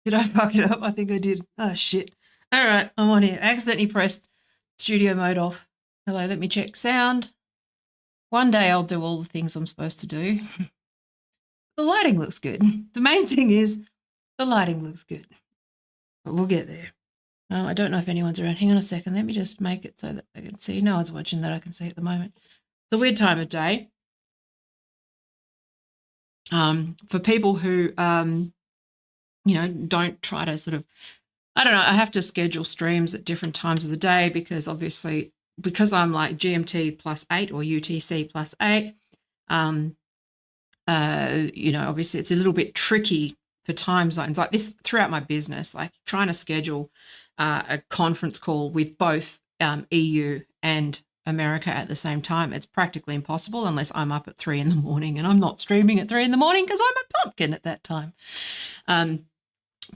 Did I fuck it up? I think I did. Oh, shit. All right, I'm on here. I accidentally pressed studio mode off. Hello, let me check sound. One day I'll do all the things I'm supposed to do. The lighting looks good. The main thing is the lighting looks good. But we'll get there. I don't know if anyone's around. Hang on a second. Let me just make it so that I can see. No one's watching that I can see at the moment. It's a weird time of day. For people who, don't try to sort of, I don't know, I have to schedule streams at different times of the day because obviously, because I'm like GMT +8 or UTC +8, obviously it's a little bit tricky for time zones like this throughout my business, like trying to schedule a conference call with both EU and America at the same time. It's practically impossible unless I'm up at 3 a.m, and I'm not streaming at 3 a.m. because I'm a pumpkin at that time.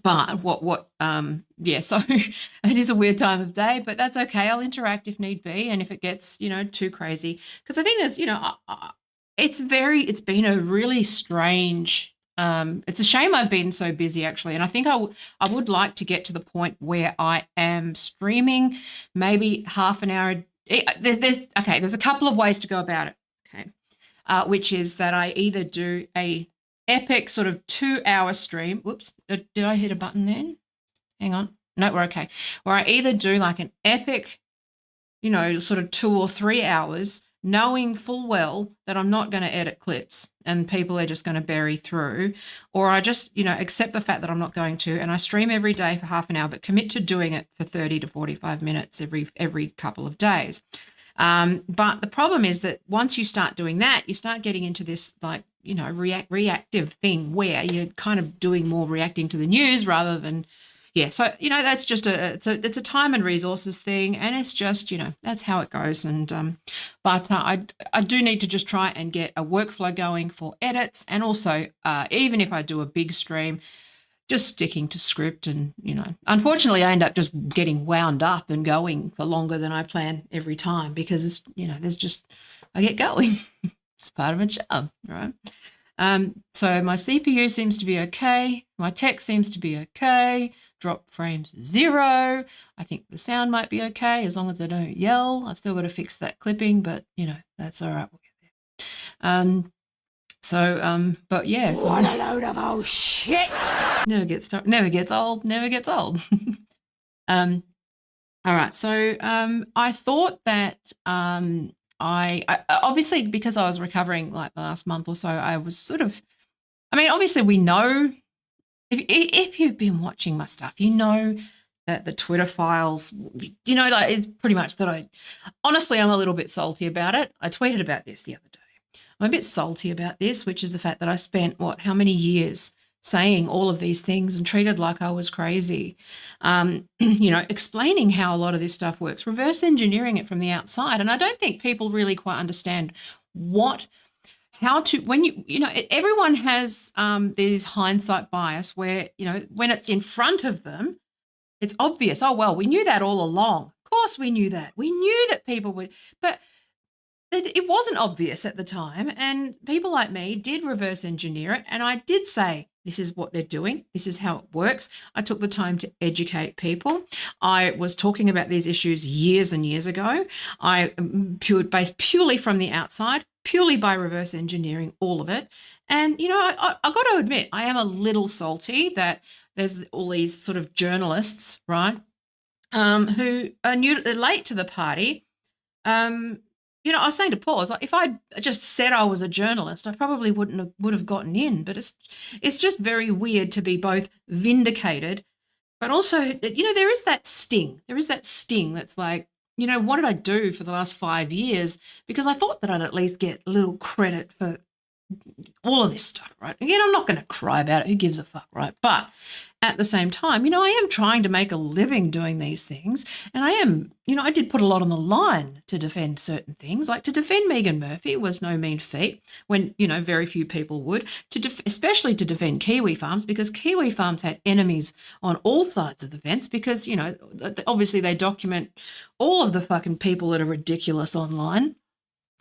But so it is a weird time of day, but that's okay. I'll interact if need be. And if it gets, too crazy, because I think there's, it's been a really strange, it's a shame I've been so busy actually. And I think I would like to get to the point where I am streaming maybe half an hour. There's a couple of ways to go about it. Okay. Which is that I either do a epic sort of 2-hour stream. Whoops, did I hit a button then? Hang on. No, we're okay. Where I either do like an epic, sort of 2 or 3 hours, knowing full well that I'm not going to edit clips and people are just going to bury through, or I just, accept the fact that I'm not going to, and I stream every day for half an hour, but commit to doing it for 30 to 45 minutes every couple of days. But the problem is that once you start doing that, you start getting into this reactive thing where you're kind of doing more reacting to the news rather than, so, that's just it's a time and resources thing, and it's just, that's how it goes. And, but I do need to just try and get a workflow going for edits. And also, even if I do a big stream, just sticking to script. And, unfortunately, I end up just getting wound up and going for longer than I plan every time because I get going. It's part of a job, right? So my CPU seems to be okay. My tech seems to be okay. Drop frames 0. I think the sound might be okay as long as I don't yell. I've still got to fix that clipping, but that's all right. We'll get there. But yeah. So what a load of old shit! Never gets old. Never gets old. All right. So I thought that I obviously, because I was recovering like the last month or so, I was sort of, obviously we know, if you've been watching my stuff, you know that the Twitter files, like is pretty much that honestly, I'm a little bit salty about it. I tweeted about this the other day. I'm a bit salty about this, which is the fact that I spent how many years saying all of these things and treated like I was crazy, explaining how a lot of this stuff works, reverse engineering it from the outside. And I don't think people really quite understand everyone has this hindsight bias where, when it's in front of them, it's obvious. Oh, well, we knew that all along. Of course we knew that. We knew that people would, but it wasn't obvious at the time. And people like me did reverse engineer it. And I did say, this is what they're doing. This is how it works. I took the time to educate people. I was talking about these issues years and years ago. I based purely from the outside, purely by reverse engineering all of it. And, I got to admit, I am a little salty that there's all these sort of journalists, right, who are late to the party. I was saying to Paul, if I just said I was a journalist, I probably would have gotten in. But it's just very weird to be both vindicated, but also, there is that sting. There is that sting that's like, what did I do for the last 5 years? Because I thought that I'd at least get a little credit for all of this stuff, right? Again, I'm not going to cry about it. Who gives a fuck, right? But at the same time, I am trying to make a living doing these things. And I did put a lot on the line to defend certain things. Like to defend Megan Murphy was no mean feat when, very few people would, especially to defend Kiwi Farms, because Kiwi Farms had enemies on all sides of the fence because, obviously they document all of the fucking people that are ridiculous online.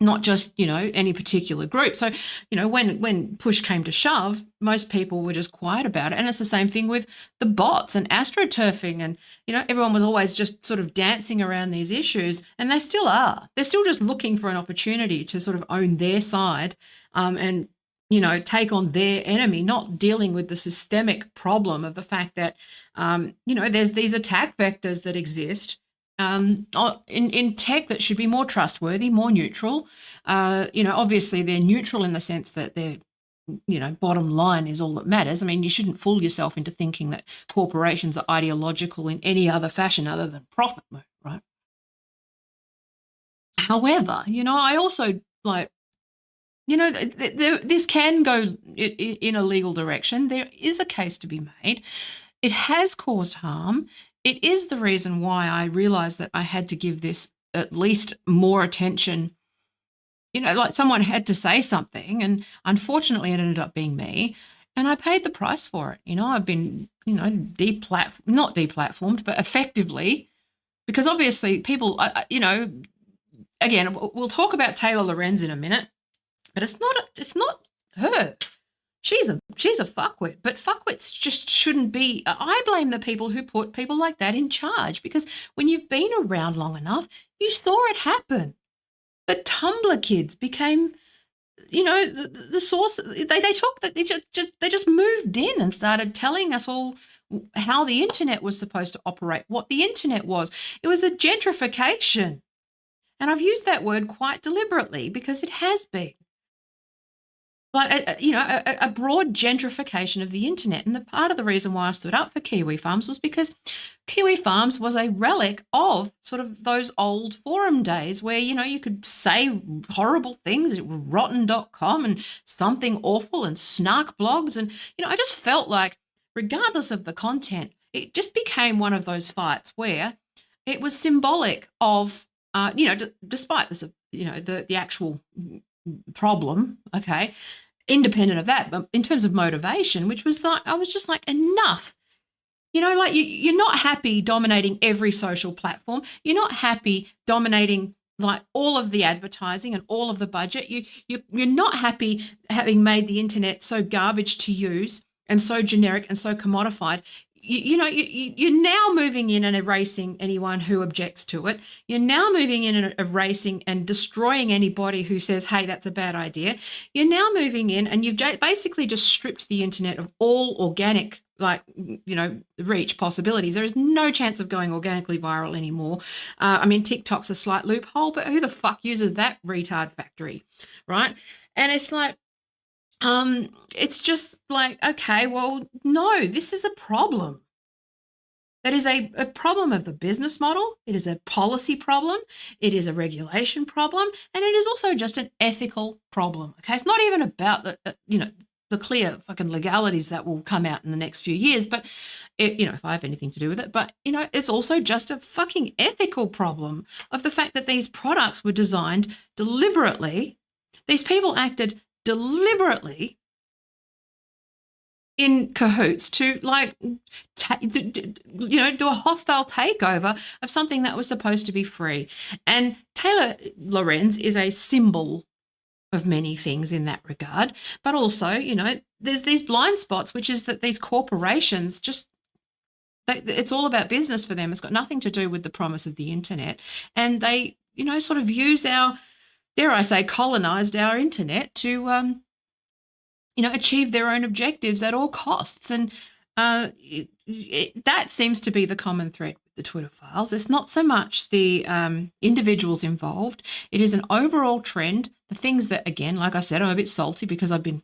Not just, any particular group. So, when push came to shove, most people were just quiet about it. And it's the same thing with the bots and astroturfing. And, everyone was always just sort of dancing around these issues. And they still are. They're still just looking for an opportunity to sort of own their side and, take on their enemy, not dealing with the systemic problem of the fact that, there's these attack vectors that exist in tech that should be more trustworthy, more neutral. Obviously they're neutral in the sense that they're, bottom line is all that matters. You shouldn't fool yourself into thinking that corporations are ideological in any other fashion other than profit mode, right? However, I also this can go in a legal direction. There is a case to be made. It has caused harm. It is the reason why I realized that I had to give this at least more attention. Like someone had to say something, and unfortunately it ended up being me, and I paid the price for it. I've been, not deplatformed, but effectively, because obviously people, again, we'll talk about Taylor Lorenz in a minute, but it's not her. She's a fuckwit, but fuckwits just shouldn't be. I blame the people who put people like that in charge, because when you've been around long enough, you saw it happen. The Tumblr kids became, the source. They just moved in and started telling us all how the internet was supposed to operate, what the internet was. It was a gentrification, and I've used that word quite deliberately because it has been. Like, a broad gentrification of the internet. And the part of the reason why I stood up for Kiwi Farms was because Kiwi Farms was a relic of sort of those old forum days where, you could say horrible things at rotten.com and something awful and snark blogs. And, I just felt like regardless of the content, it just became one of those fights where it was symbolic of, despite this, the actual problem, okay, independent of that, but in terms of motivation, which was like, I was just like, enough. You know, like you're not happy dominating every social platform. You're not happy dominating like all of the advertising and all of the budget. You're not happy having made the internet so garbage to use and so generic and so commodified. You're now moving in and erasing anyone who objects to it. You're now moving in and erasing and destroying anybody who says, hey, that's a bad idea. You're now moving in and you've basically just stripped the internet of all organic, reach possibilities. There is no chance of going organically viral anymore. I mean, TikTok's a slight loophole, but who the fuck uses that retard factory, right? And it's like, it's just like, okay, well, no, this is a problem. That is a problem of the business model. It is a policy problem. It is a regulation problem. And it is also just an ethical problem. Okay. It's not even about the clear fucking legalities that will come out in the next few years, but if I have anything to do with it, but it's also just a fucking ethical problem of the fact that these products were designed deliberately. These people acted deliberately in cahoots to do a hostile takeover of something that was supposed to be free. And Taylor Lorenz is a symbol of many things in that regard, but also, there's these blind spots, which is that these corporations it's all about business for them. It's got nothing to do with the promise of the internet. And they, sort of use our, dare I say, colonized our internet to, achieve their own objectives at all costs. And that seems to be the common thread with the Twitter files. It's not so much the individuals involved. It is an overall trend. The things that, again, like I said, I'm a bit salty because I've been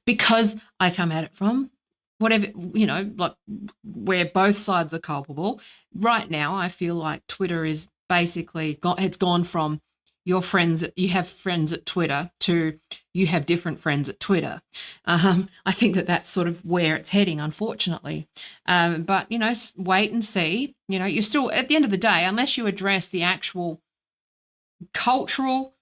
because I come at it from whatever, like where both sides are culpable. Right now, I feel like Twitter is basically it's gone from you have friends at Twitter to you have different friends at Twitter. I think that's sort of where it's heading, unfortunately. But, wait and see. You're still, at the end of the day, unless you address the actual cultural,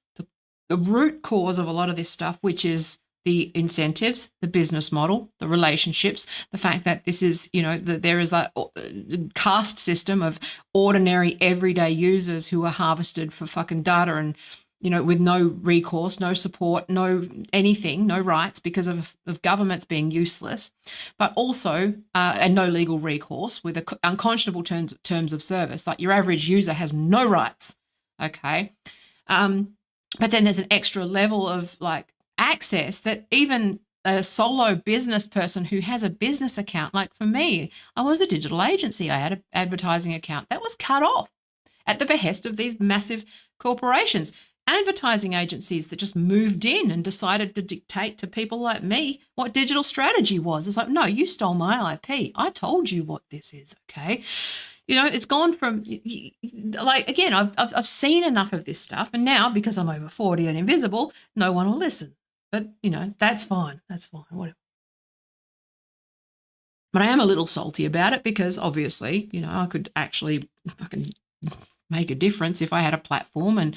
the root cause of a lot of this stuff, which is the incentives, the business model, the relationships, the fact that this is, that there is a caste system of ordinary everyday users who are harvested for fucking data and, with no recourse, no support, no anything, no rights because of governments being useless, but also, and no legal recourse with unconscionable terms of service. Like your average user has no rights, okay? But then there's an extra level of like access that even a solo business person who has a business account, like for me, I was a digital agency. I had an advertising account that was cut off at the behest of these massive corporations. Advertising agencies that just moved in and decided to dictate to people like me what digital strategy was. It's like, no, you stole my IP. I told you what this is, okay? It's gone from, like, again, I've seen enough of this stuff. And now, because I'm over 40 and invisible, no one will listen. But, that's fine. That's fine. Whatever. But I am a little salty about it because obviously, I could actually fucking make a difference if I had a platform and,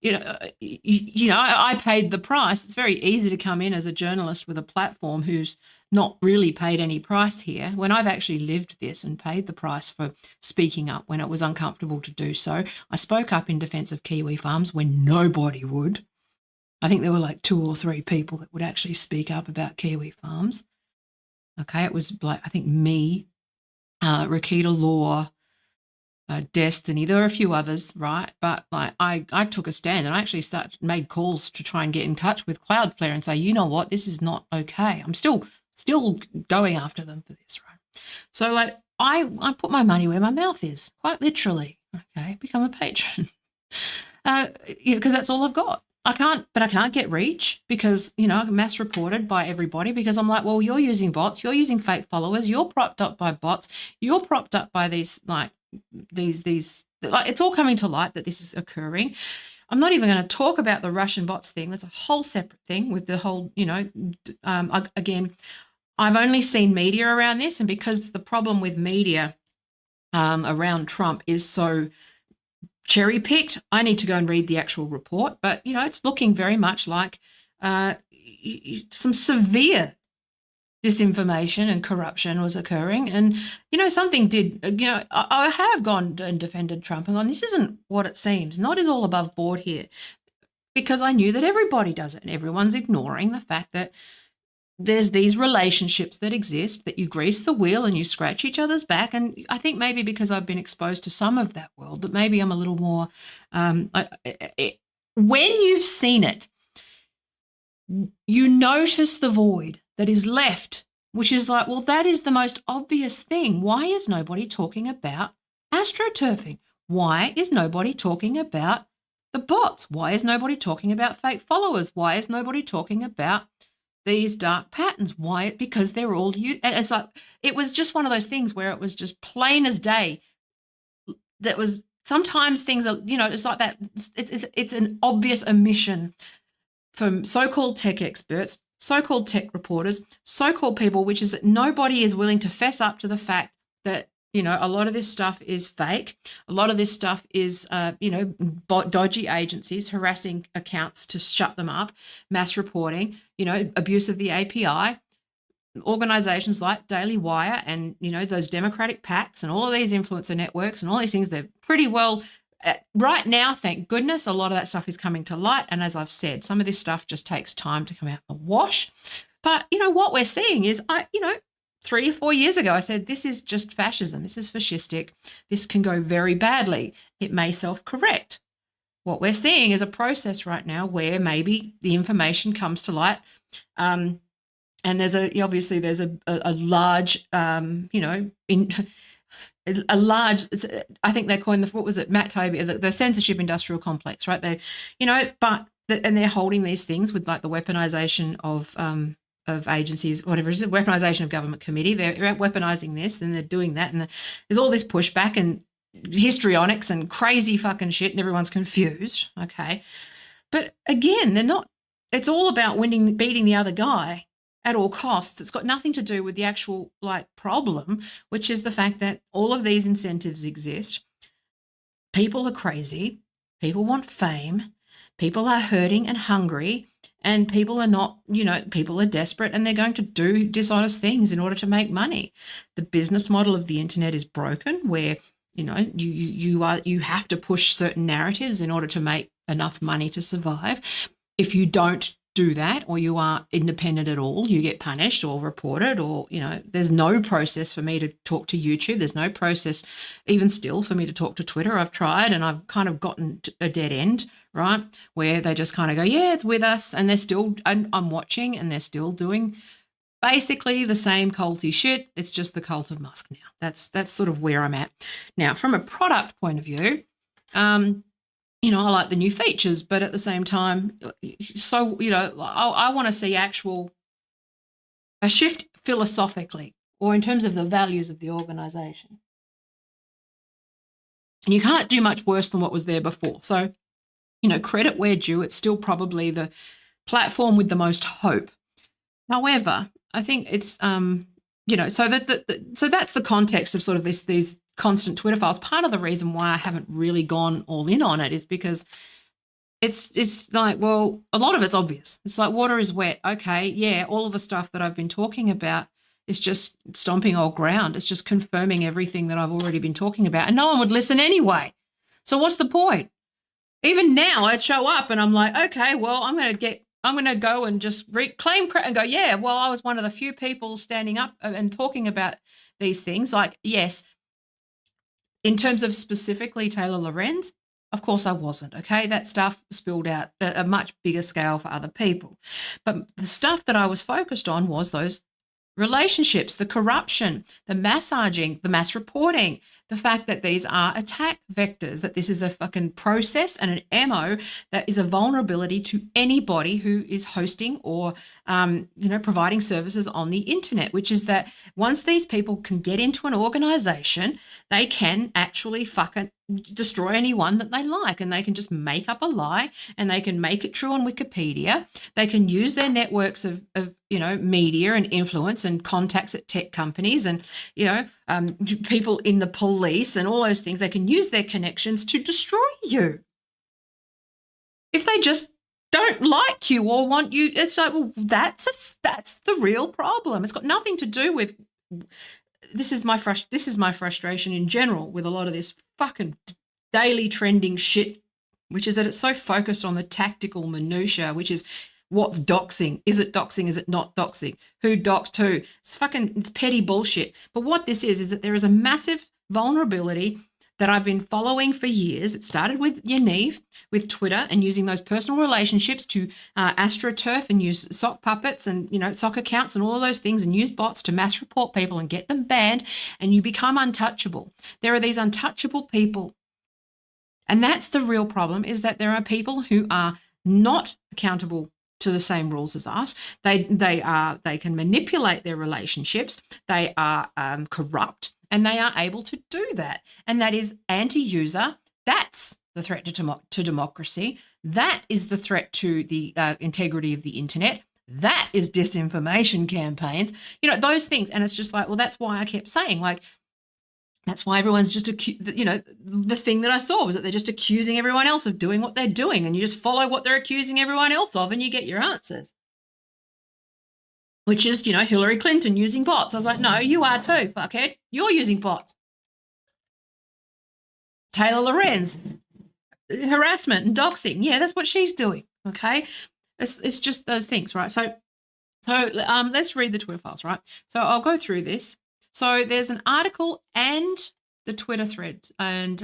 I paid the price. It's very easy to come in as a journalist with a platform who's not really paid any price here when I've actually lived this and paid the price for speaking up when it was uncomfortable to do so. I spoke up in defense of Kiwi Farms when nobody would. I think there were like 2 or 3 people that would actually speak up about Kiwi Farms. Okay, it was like, I think me, Rakita Law, Destiny, there were a few others, right? But like I took a stand and I actually made calls to try and get in touch with Cloudflare and say, you know what, this is not okay. I'm still going after them for this, right? So like I put my money where my mouth is, quite literally. Okay, become a patron. Because that's all I've got. I can't get reach because, I'm mass reported by everybody because I'm like, well, you're using bots, you're using fake followers, you're propped up by bots, you're propped up by these it's all coming to light that this is occurring. I'm not even going to talk about the Russian bots thing. That's a whole separate thing with the whole, again, I've only seen media around this, and because the problem with media around Trump is so cherry picked, I need to go and read the actual report. But, it's looking very much like, some severe disinformation and corruption was occurring. And, something did, I have gone and defended Trump and gone, this isn't what it seems. Not is all above board here, because I knew that everybody does it and everyone's ignoring the fact that there's these relationships that exist, that you grease the wheel and you scratch each other's back. And I think maybe because I've been exposed to some of that world, that maybe I'm a little more, when you've seen it, you notice the void that is left, which is like, well, that is the most obvious thing. Why is nobody talking about astroturfing? Why is nobody talking about the bots? Why is nobody talking about fake followers? Why is nobody talking about these dark patterns? Why? Because they're all you. It's like, it was just one of those things where it was just plain as day. That was, sometimes things are, it's like that. It's an obvious omission from so-called tech experts, so-called tech reporters, so-called people, which is that nobody is willing to fess up to the fact that, a lot of this stuff is fake. A lot of this stuff is, dodgy agencies harassing accounts to shut them up, mass reporting, abuse of the API, organizations like Daily Wire and, those Democratic PACs and all of these influencer networks and all these things, they're pretty well right now, thank goodness, a lot of that stuff is coming to light. And as I've said, some of this stuff just takes time to come out the wash. But, what we're seeing is, 3 or 4 years ago, I said, this is just fascism. This is fascistic. This can go very badly. It may self-correct. What we're seeing is a process right now where maybe the information comes to light. And there's obviously there's a large, a large, I think they coined what was it, Matt Toby, the censorship industrial complex, right? And they're holding these things with like the weaponization of agencies, whatever it is, weaponization of government committee. They're weaponizing this and they're doing that. And there's all this pushback and histrionics and crazy fucking shit and everyone's confused. Okay. But again, it's all about beating the other guy at all costs. It's got nothing to do with the actual problem, which is the fact that all of these incentives exist. People are crazy. People want fame. People are hurting and hungry, and people are not, people are desperate and they're going to do dishonest things in order to make money. The business model of the internet is broken where, you have to push certain narratives in order to make enough money to survive. If you don't do that, or you are independent at all, you get punished or reported, or there's no process for me to talk to YouTube. There's no process even still for me to talk to Twitter. I've tried and I've kind of gotten a dead end, right, where they just kind of go, yeah, it's with us, and they're still, I'm watching, and they're still doing basically the same culty shit. It's just the cult of Musk now. That's sort of where I'm at now. From a product point of view, I like the new features, but at the same time, so, I want to see a shift philosophically or in terms of the values of the organization. And you can't do much worse than what was there before. So, credit where due, it's still probably the platform with the most hope. However, I think it's, so that's the context of sort of these constant Twitter files. Part of the reason why I haven't really gone all in on it is because it's like, well, a lot of it's obvious. It's like water is wet. Okay, yeah, all of the stuff that I've been talking about is just stomping old ground. It's just confirming everything that I've already been talking about, and no one would listen anyway. So what's the point? Even now I'd show up and I'm like, okay, well, I'm going to go and just claim credit and go, yeah, well, I was one of the few people standing up and talking about these things. Like, yes, in terms of specifically Taylor Lorenz, of course I wasn't, okay? That stuff spilled out at a much bigger scale for other people. But the stuff that I was focused on was those relationships, the corruption, the massaging, the mass reporting, the fact that these are attack vectors, that this is a fucking process and an MO that is a vulnerability to anybody who is hosting or, providing services on the internet, which is that once these people can get into an organization, they can actually fucking destroy anyone that they like, and they can just make up a lie and they can make it true on Wikipedia. They can use their networks of media and influence and contacts at tech companies and, people in the police and all those things. They can use their connections to destroy you. If they just don't like you or want you. It's like, well, that's the real problem. It's got nothing to do with. This is my frustration in general with a lot of this fucking daily trending shit, which is that it's so focused on the tactical minutia, which is what's doxing. Is it doxing? Is it not doxing? Who doxed who? It's petty bullshit. But what this is that there is a massive vulnerability that I've been following for years. It started with Yaniv, with Twitter, and using those personal relationships to astroturf and use sock puppets and, sock accounts and all of those things, and use bots to mass report people and get them banned, and you become untouchable. There are these untouchable people. And that's the real problem, is that there are people who are not accountable to the same rules as us. They can manipulate their relationships. They are corrupt. And they are able to do that. And that is anti-user. That's the threat to democracy. That is the threat to the integrity of the internet. That is disinformation campaigns. Those things. And it's just like, well, that's why I kept saying, like, that's why everyone's just, the thing that I saw was that they're just accusing everyone else of doing what they're doing. And you just follow what they're accusing everyone else of and you get your answers. Which is, Hillary Clinton using bots. I was like, no, you are too, fuckhead. You're using bots. Taylor Lorenz, harassment and doxing. Yeah, that's what she's doing, okay? It's just those things, right? So let's read the Twitter files, right? So I'll go through this. So there's an article and the Twitter thread, and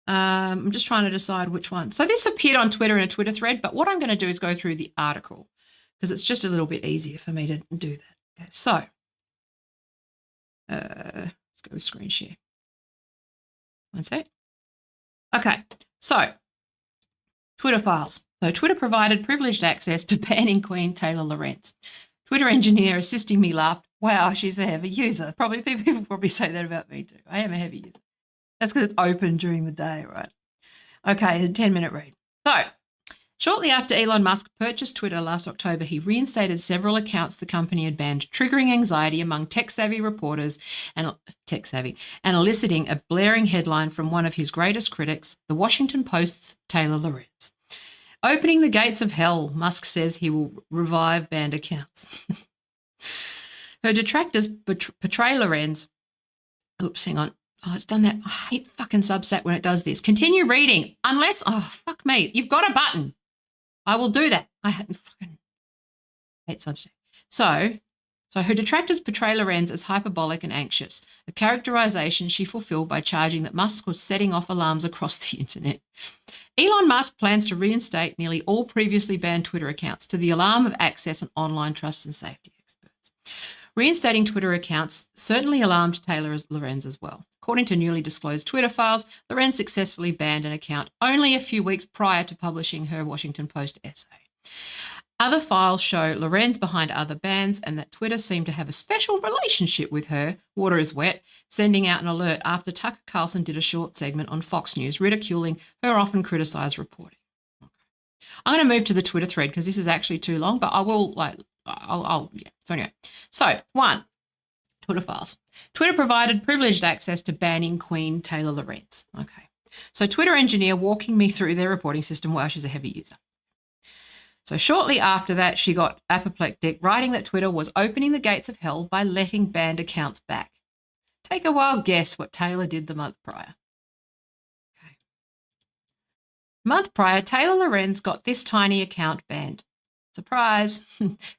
I'm just trying to decide which one. So this appeared on Twitter in a Twitter thread, but what I'm going to do is go through the article, because it's just a little bit easier for me to do that. Okay, so let's go with screen share. One sec. Okay, so Twitter files. So Twitter provided privileged access to banning Queen Taylor Lorenz. Twitter engineer assisting me laughed, wow, she's a heavy user. Probably people probably say that about me too. I am a heavy user. That's because it's open during the day, right? Okay, a 10-minute read. So shortly after Elon Musk purchased Twitter last October, he reinstated several accounts the company had banned, triggering anxiety among tech-savvy reporters and eliciting a blaring headline from one of his greatest critics, The Washington Post's Taylor Lorenz. Opening the gates of hell, Musk says he will revive banned accounts. Her detractors portray Lorenz. Oops, hang on. Oh, it's done that. I hate fucking Substack when it does this. Continue reading. Unless, fuck me. You've got a button. I will do that. I fucking hate Substack. So her detractors portray Lorenz as hyperbolic and anxious, a characterization she fulfilled by charging that Musk was setting off alarms across the internet. Elon Musk plans to reinstate nearly all previously banned Twitter accounts, to the alarm of access and online trust and safety experts. Reinstating Twitter accounts certainly alarmed Taylor Lorenz as well. According to newly disclosed Twitter files, Lorenz successfully banned an account only a few weeks prior to publishing her Washington Post essay. Other files show Lorenz behind other bans, and that Twitter seemed to have a special relationship with her, water is wet, sending out an alert after Tucker Carlson did a short segment on Fox News ridiculing her often criticised reporting. Okay. I'm going to move to the Twitter thread because this is actually too long, but I will, yeah. So anyway, so 1, Twitter files. Twitter provided privileged access to banning Queen Taylor Lorenz. Okay. So Twitter engineer walking me through their reporting system. Wow, she's a heavy user. So shortly after that, she got apoplectic, writing that Twitter was opening the gates of hell by letting banned accounts back. Take a wild guess what Taylor did the month prior. Okay. Month prior, Taylor Lorenz got this tiny account banned. Surprise.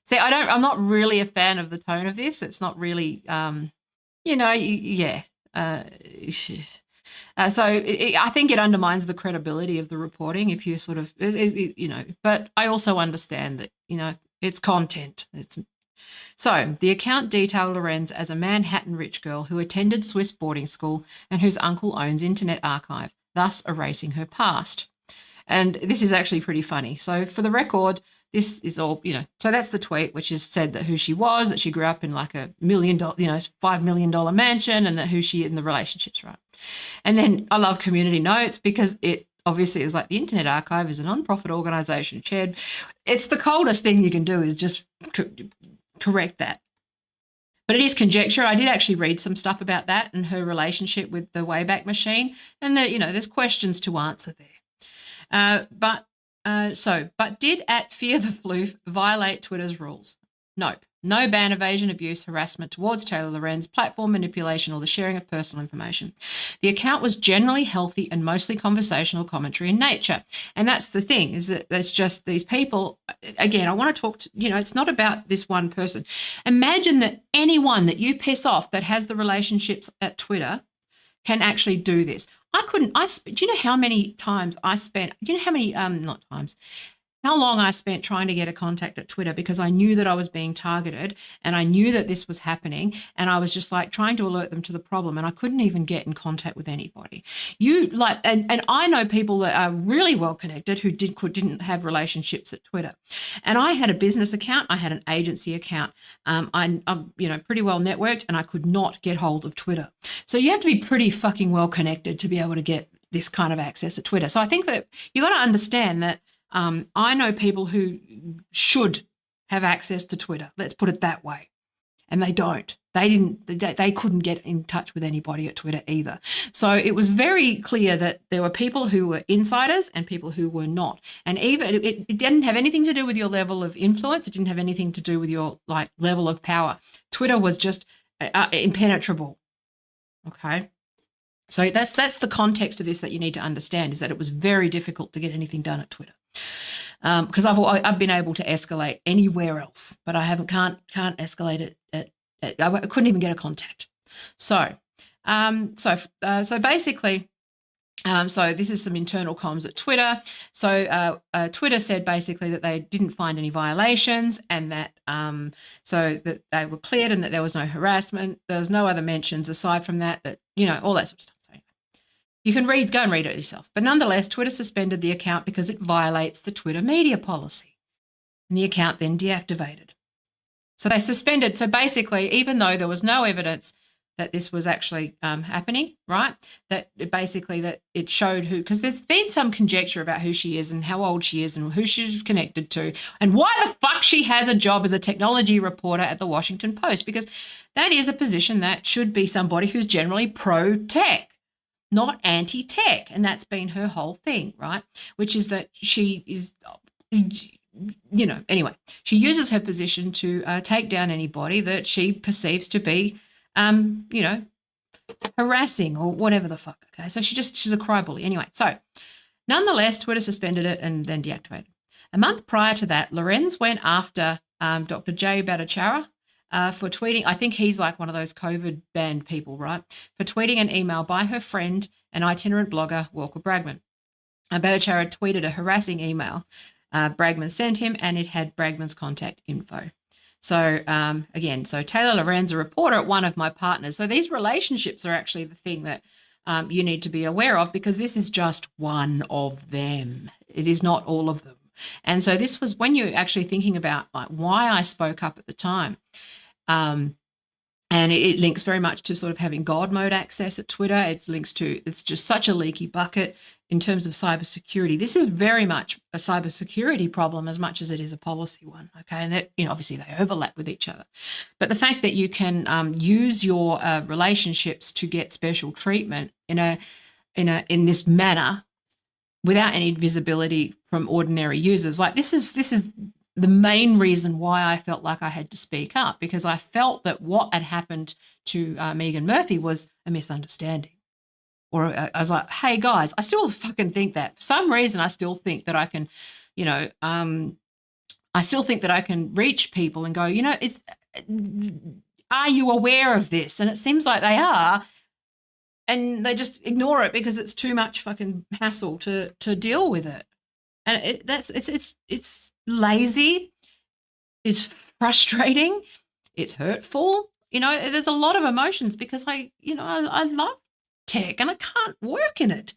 See, I'm not really a fan of the tone of this. It's not really, yeah. So I think it undermines the credibility of the reporting if you sort of, but I also understand that, it's content. So the account detailed Lorenz as a Manhattan rich girl who attended Swiss boarding school and whose uncle owns Internet Archive, thus erasing her past. And this is actually pretty funny. So for the record, this is all, so that's the tweet, which is said that who she was, that she grew up in like $1 million, $5 million mansion, and that who she in the relationships, right? And then I love community notes because it obviously is like the Internet Archive is a non-profit organisation chaired. It's the coldest thing you can do is just correct that. But it is conjecture. I did actually read some stuff about that and her relationship with the Wayback Machine, and that, there's questions to answer there. But But did at Fear the Floof violate Twitter's rules? Nope. No ban, evasion, abuse, harassment towards Taylor Lorenz, platform manipulation, or the sharing of personal information. The account was generally healthy and mostly conversational commentary in nature. And that's the thing, is that there's just these people. Again, I want to talk to, it's not about this one person. Imagine that anyone that you piss off that has the relationships at Twitter can actually do this. Do you know how many times I spent, do you know how many, not times, how long I spent trying to get a contact at Twitter because I knew that I was being targeted and I knew that this was happening, and I was just like trying to alert them to the problem, and I couldn't even get in contact with anybody. And I know people that are really well connected who didn't have relationships at Twitter. And I had a business account, I had an agency account. I'm pretty well networked, and I could not get hold of Twitter. So you have to be pretty fucking well connected to be able to get this kind of access at Twitter. So I think that you got to understand that I know people who should have access to Twitter. Let's put it that way. And they don't. They couldn't get in touch with anybody at Twitter either. So it was very clear that there were people who were insiders and people who were not. And even it didn't have anything to do with your level of influence. It didn't have anything to do with your level of power. Twitter was just impenetrable. Okay. So that's the context of this that you need to understand, is that it was very difficult to get anything done at Twitter. Because I've been able to escalate anywhere else, but I can't escalate it I couldn't even get a contact. So basically, so this is some internal comms at Twitter. So Twitter said basically that they didn't find any violations, and that so that they were cleared and that there was no harassment. There was no other mentions aside from that all that sort of stuff. You can go and read it yourself. But nonetheless, Twitter suspended the account because it violates the Twitter media policy. And the account then deactivated. So they suspended. So basically, even though there was no evidence that this was actually happening, right, that it showed who, because there's been some conjecture about who she is and how old she is and who she's connected to and why the fuck she has a job as a technology reporter at the Washington Post, because that is a position that should be somebody who's generally pro-tech, not anti-tech. And that's been her whole thing, right? Which is that she is, anyway, she uses her position to take down anybody that she perceives to be, harassing or whatever the fuck. Okay. So she's a crybaby. Anyway, so nonetheless, Twitter suspended it and then deactivated. A month prior to that, Lorenz went after Dr. Jay Bhattacharya for tweeting. I think he's like one of those COVID banned people, right? For tweeting an email by her friend and itinerant blogger, Walker Bragman. Bhattacharya tweeted a harassing email Bragman sent him, and it had Bragman's contact info. So again, Taylor Lorenz, a reporter at one of my partners. So these relationships are actually the thing that you need to be aware of, because this is just one of them. It is not all of them. And so this was when you're actually thinking about why I spoke up at the time. And it links very much to sort of having God mode access at Twitter. It's just such a leaky bucket in terms of cybersecurity. This is very much a cybersecurity problem as much as it is a policy one. Okay, and that, obviously they overlap with each other. But the fact that you can use your relationships to get special treatment in this manner without any visibility from ordinary users, this is the main reason why I felt like I had to speak up, because I felt that what had happened to Megan Murphy was a misunderstanding. Or I was like, hey, guys, I still fucking think that. For some reason, I still think that I can, I still think that I can reach people and go, are you aware of this? And it seems like they are. And they just ignore it because it's too much fucking hassle to deal with it. And it's lazy, it's frustrating, it's hurtful. There's a lot of emotions because I love tech and I can't work in it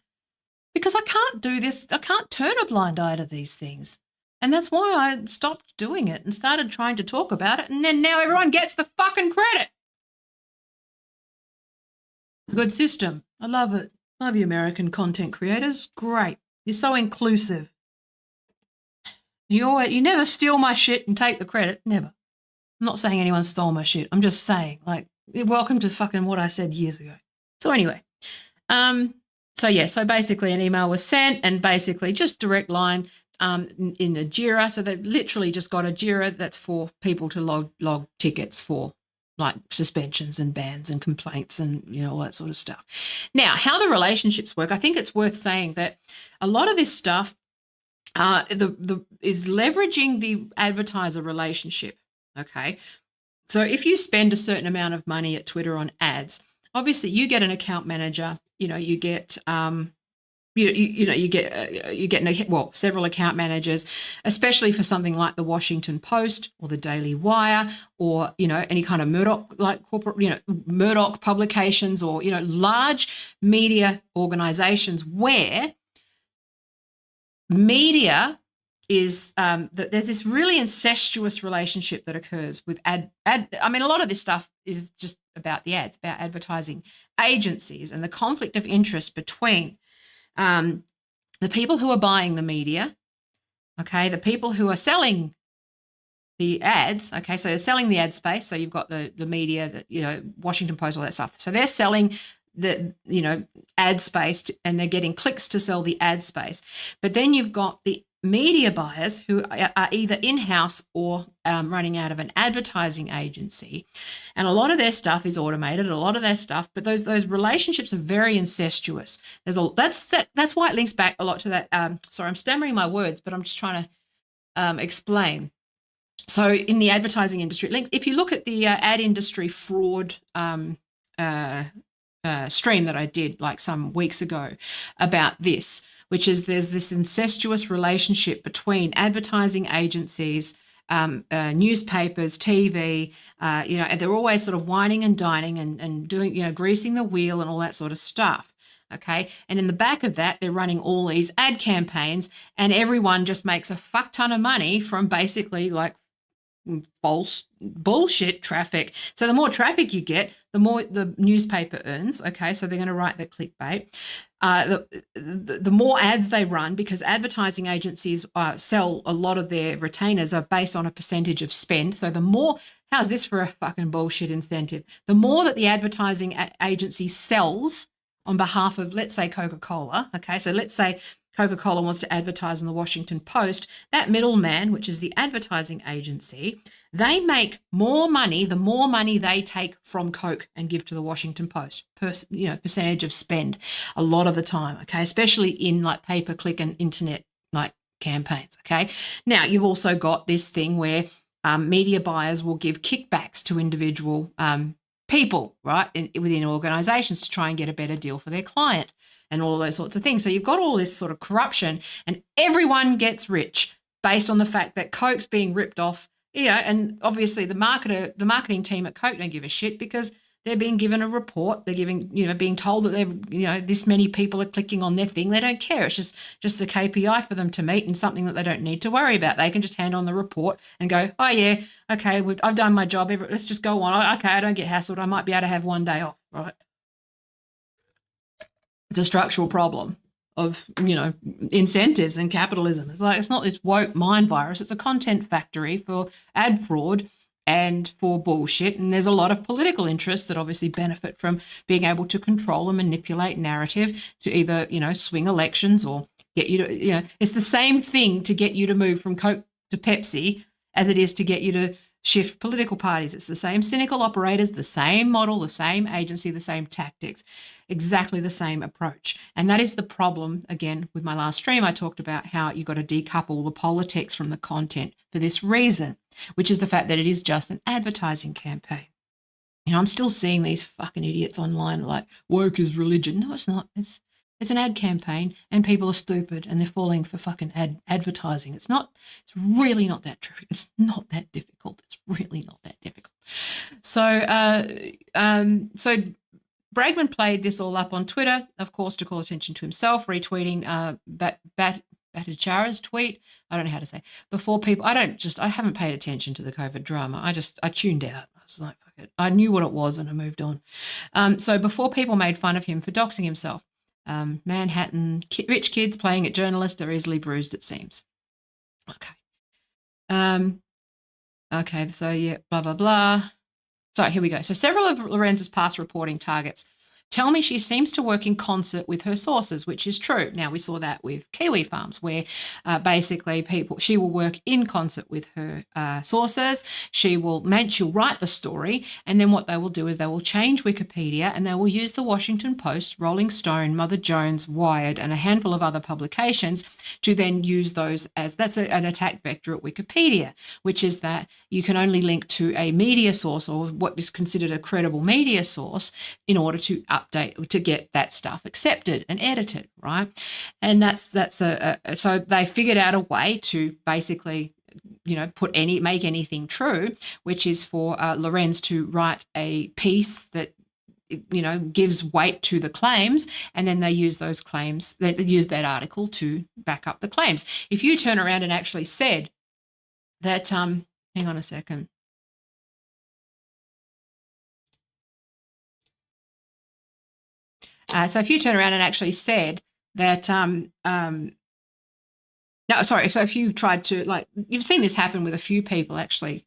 because I can't do this. I can't turn a blind eye to these things. And that's why I stopped doing it and started trying to talk about it. And then now everyone gets the fucking credit. It's a good system. I love it. Love you, American content creators. Great. You're so inclusive. You never steal my shit and take the credit. Never. I'm not saying anyone stole my shit. I'm just saying, welcome to fucking what I said years ago. So anyway, so basically an email was sent and basically just direct line. in a JIRA. So they've literally just got a JIRA that's for people to log tickets for, like suspensions and bans and complaints and, you know, all that sort of stuff. Now, how the relationships work, I think it's worth saying that a lot of this stuff is leveraging the advertiser relationship. Okay. So if you spend a certain amount of money at Twitter on ads, obviously you get an account manager, you know, you get you get several account managers, especially for something like the Washington Post or the Daily Wire, or, you know, any kind of Murdoch, like corporate, you know, Murdoch publications, or, you know, large media organizations where media is there's this really incestuous relationship that occurs with I mean, a lot of this stuff is just about the ads, about advertising agencies and the conflict of interest between the people who are buying the media, okay, the people who are selling the ads, okay, so they're selling the ad space. So you've got the media, that, you know, Washington Post, all that stuff. So they're selling the, you know, ad space and they're getting clicks to sell the ad space. But then you've got the media buyers who are either in-house or running out of an advertising agency, and a lot of their stuff is automated, a lot of their stuff, but those relationships are very incestuous. That's why it links back a lot to that. Sorry, I'm stammering my words, but I'm just trying to explain. So in the advertising industry, if you look at the ad industry fraud stream that I did like some weeks ago about this, which is there's this incestuous relationship between advertising agencies, newspapers, TV, you know, and they're always sort of whining and dining and doing, you know, greasing the wheel and all that sort of stuff. Okay. And in the back of that, they're running all these ad campaigns, and everyone just makes a fuck ton of money from basically like false bullshit traffic. So the more traffic you get, the more the newspaper earns. Okay, so they're going to write their clickbait. The more ads they run, because advertising agencies sell a lot of their retainers are based on a percentage of spend. So the more, how's this for a fucking bullshit incentive? The more that the advertising agency sells on behalf of, let's say, Coca-Cola. Okay, so let's say Coca-Cola wants to advertise in the Washington Post. That middleman, which is the advertising agency, they make more money the more money they take from Coke and give to the Washington Post, you know, percentage of spend a lot of the time, okay, especially in like pay-per-click and internet like campaigns, okay? Now, you've also got this thing where media buyers will give kickbacks to individual people, right, within organizations to try and get a better deal for their client and all those sorts of things. So you've got all this sort of corruption, and everyone gets rich based on the fact that Coke's being ripped off, you know, and obviously the marketing team at Coke don't give a shit because they're being given a report. They're being told that they've, you know, this many people are clicking on their thing. They don't care. It's just a KPI for them to meet and something that they don't need to worry about. They can just hand on the report and go, oh yeah, okay, I've done my job. Let's just go on. Okay, I don't get hassled. I might be able to have one day off, right? It's a structural problem of, you know, incentives and capitalism. It's not this woke mind virus. It's a content factory for ad fraud and for bullshit. And there's a lot of political interests that obviously benefit from being able to control and manipulate narrative to either, you know, swing elections or get you to, you know, it's the same thing to get you to move from Coke to Pepsi as it is to get you to shift political parties. It's the same cynical operators, the same model, the same agency, the same tactics, exactly the same approach. And that is the problem, again, with my last stream. I talked about how you got to decouple the politics from the content for this reason, which is the fact that it is just an advertising campaign. You know, I'm still seeing these fucking idiots online like, woke is religion. No, it's not. It's an ad campaign, and people are stupid and they're falling for fucking advertising. It's really not that tricky. It's not that difficult. It's really not that difficult. So, so Bregman played this all up on Twitter, of course, to call attention to himself, retweeting Bhattacharya's tweet. I don't know how to say. Before people, I haven't paid attention to the COVID drama. I tuned out. I was like, fuck it. I knew what it was and I moved on. So before people made fun of him for doxing himself, Manhattan, rich kids playing at journalist are easily bruised, it seems. Okay. Okay, so yeah, blah, blah, blah. So here we go. So several of Lorenz's past reporting targets tell me she seems to work in concert with her sources, which is true. Now, we saw that with Kiwi Farms, where basically she will work in concert with her sources. She'll write the story, and then what they will do is they will change Wikipedia, and they will use the Washington Post, Rolling Stone, Mother Jones, Wired, and a handful of other publications to then use those as an attack vector at Wikipedia, which is that you can only link to a media source or what is considered a credible media source in order to update, to get that stuff accepted and edited, right? And so they figured out a way to basically, make anything true, which is for Lorenz to write a piece that gives weight to the claims, and then they use those claims, they use that article to back up the claims. If you turn around and actually said that, hang on a second. So if you turn around and actually said that, so if you tried to, you've seen this happen with a few people actually,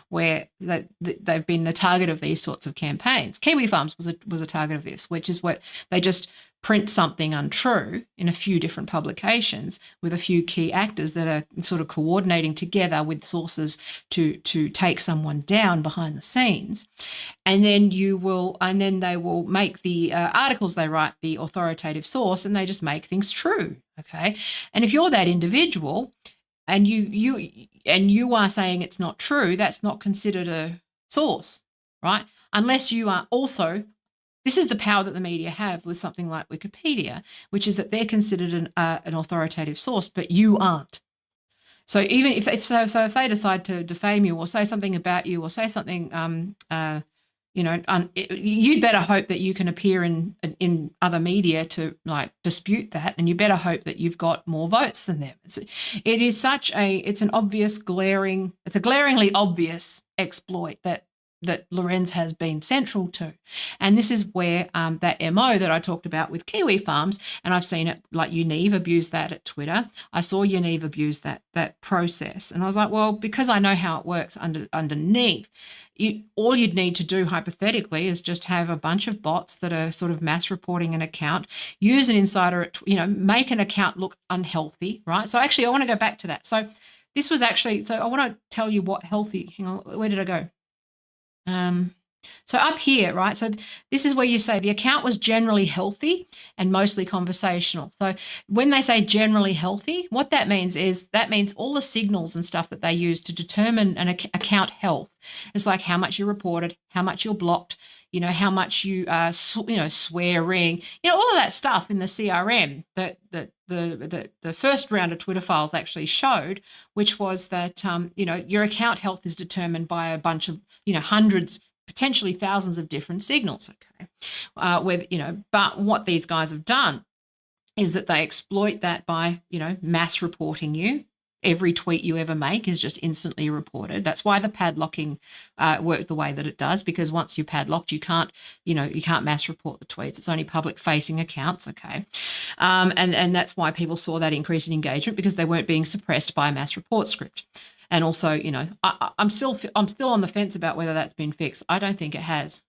where they've been the target of these sorts of campaigns. Kiwi Farms was a target of this, which is what they just print something untrue in a few different publications with a few key actors that are sort of coordinating together with sources to take someone down behind the scenes. And then they will make the articles they write the authoritative source, and they just make things true. Okay. And if you're that individual and you are saying it's not true, that's not considered a source, right? Unless you are also, this is the power that the media have with something like Wikipedia, which is that they're considered an authoritative source, but you aren't. So even if they decide to defame you or say something about you or say something, you'd better hope that you can appear in other media to dispute that, and you better hope that you've got more votes than them. It's a glaringly obvious exploit that Lorenz has been central to. And this is where that MO that I talked about with Kiwi Farms, and I've seen it, like Univ abuse that at Twitter. I saw Univ abuse that process. And I was like, well, because I know how it works underneath, all you'd need to do hypothetically is just have a bunch of bots that are sort of mass reporting an account, use an insider, make an account look unhealthy, right? So actually, I want to go back to that. So this was actually, so I want to tell you what healthy, hang on, where did I go? So up here, right? So this is where you say the account was generally healthy and mostly conversational. So when they say generally healthy, what that means is all the signals and stuff that they use to determine an account health. It's like how much you reported, how much you're blocked, how much you swearing, all of that stuff in the CRM that the first round of Twitter files actually showed, which was that your account health is determined by a bunch of hundreds, potentially thousands of different signals. Okay, but what these guys have done is that they exploit that by mass reporting you. Every tweet you ever make is just instantly reported. That's why the padlocking worked the way that it does, because once you're padlocked, you can't mass report the tweets. It's only public facing accounts, okay? And that's why people saw that increase in engagement, because they weren't being suppressed by a mass report script. And also, I'm still on the fence about whether that's been fixed. I don't think it has,